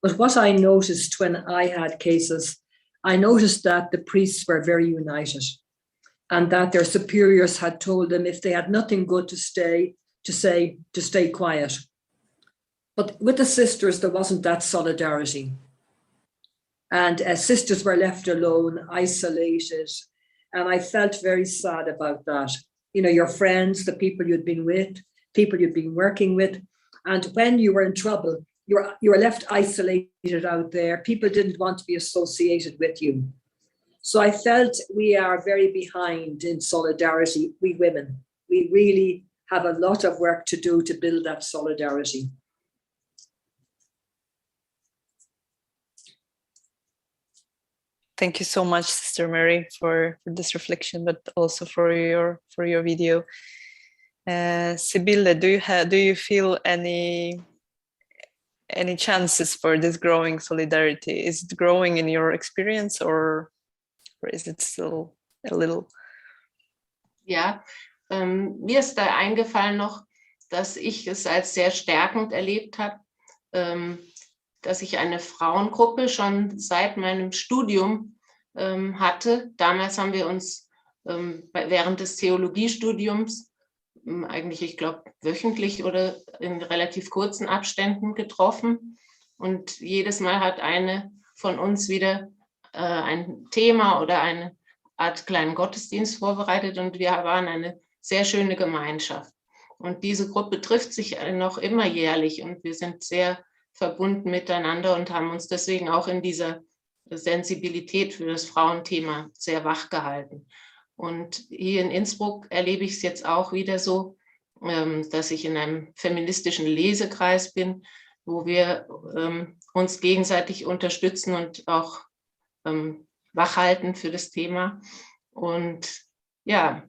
Speaker 7: But what I noticed when I had cases, I noticed that the priests were very united and that their superiors had told them if they had nothing good to say, to stay quiet. But with the sisters, there wasn't that solidarity. And sisters were left alone, isolated. And I felt very sad about that. You know, your friends, the people you'd been with, people you'd been working with. And when you were in trouble, you were left isolated out there. People didn't want to be associated with you. So I felt we are very behind in solidarity, we women. We really have a lot of work to do to build that solidarity.
Speaker 10: Thank you so much, Sister Mary, for this reflection, but also for your video. Sibylle, do you feel any chances for this growing solidarity? Is it growing in your experience, or is it still a little?
Speaker 9: Ja, mir ist da eingefallen noch, dass ich es als sehr stärkend erlebt habe, dass ich eine Frauengruppe schon seit meinem Studium hatte. Damals haben wir uns während des Theologiestudiums eigentlich, ich glaube, wöchentlich oder in relativ kurzen Abständen getroffen. Und jedes Mal hat eine von uns wieder ein Thema oder eine Art kleinen Gottesdienst vorbereitet und wir waren eine sehr schöne Gemeinschaft. Und diese Gruppe trifft sich noch immer jährlich und wir sind sehr verbunden miteinander und haben uns deswegen auch in dieser Sensibilität für das Frauenthema sehr wach gehalten. Und hier in Innsbruck erlebe ich es jetzt auch wieder so, dass ich in einem feministischen Lesekreis bin, wo wir uns gegenseitig unterstützen und auch wachhalten für das Thema. Und ja,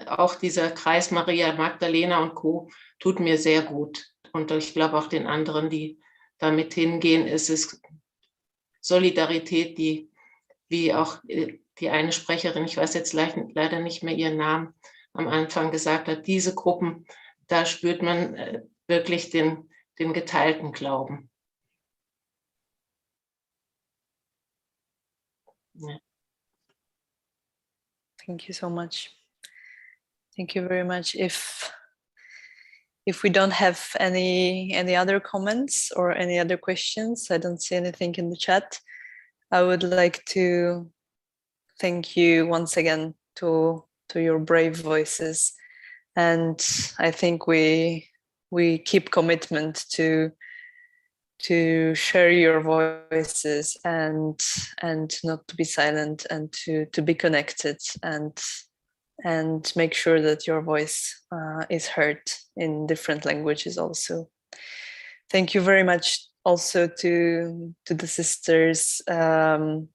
Speaker 9: auch dieser Kreis Maria Magdalena und Co. tut mir sehr gut. Und ich glaube auch den anderen, die damit hingehen, ist es Solidarität, die, wie auch die eine Sprecherin, ich weiß jetzt leider nicht mehr ihren Namen, am Anfang gesagt hat, diese Gruppen, da spürt man wirklich den geteilten Glauben. Ja.
Speaker 10: Thank you so much. Thank you very much. If we don't have any other comments or any other questions, I don't see anything in the chat. I would like to thank you once again to your brave voices, and I think we keep commitment to share your voices and not to be silent, and to be connected and make sure that your voice is heard in different languages also. Thank you very much also to the sisters and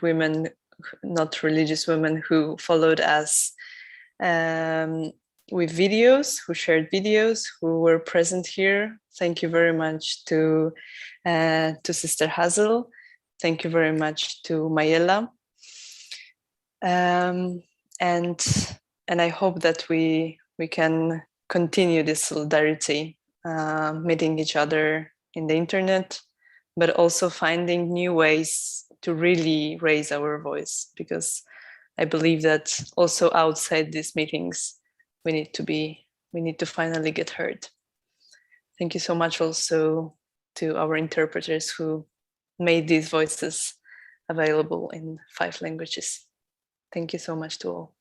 Speaker 10: women, not religious women, who followed us with videos, who shared videos, who were present here. Thank you very much to Sister Hazel. Thank you very much to Mayela. And I hope that we can continue this solidarity, meeting each other in the internet, but also finding new ways to really raise our voice, because I believe that also outside these meetings, we need to finally get heard. Thank you so much also to our interpreters who made these voices available in 5 languages. Thank you so much to all.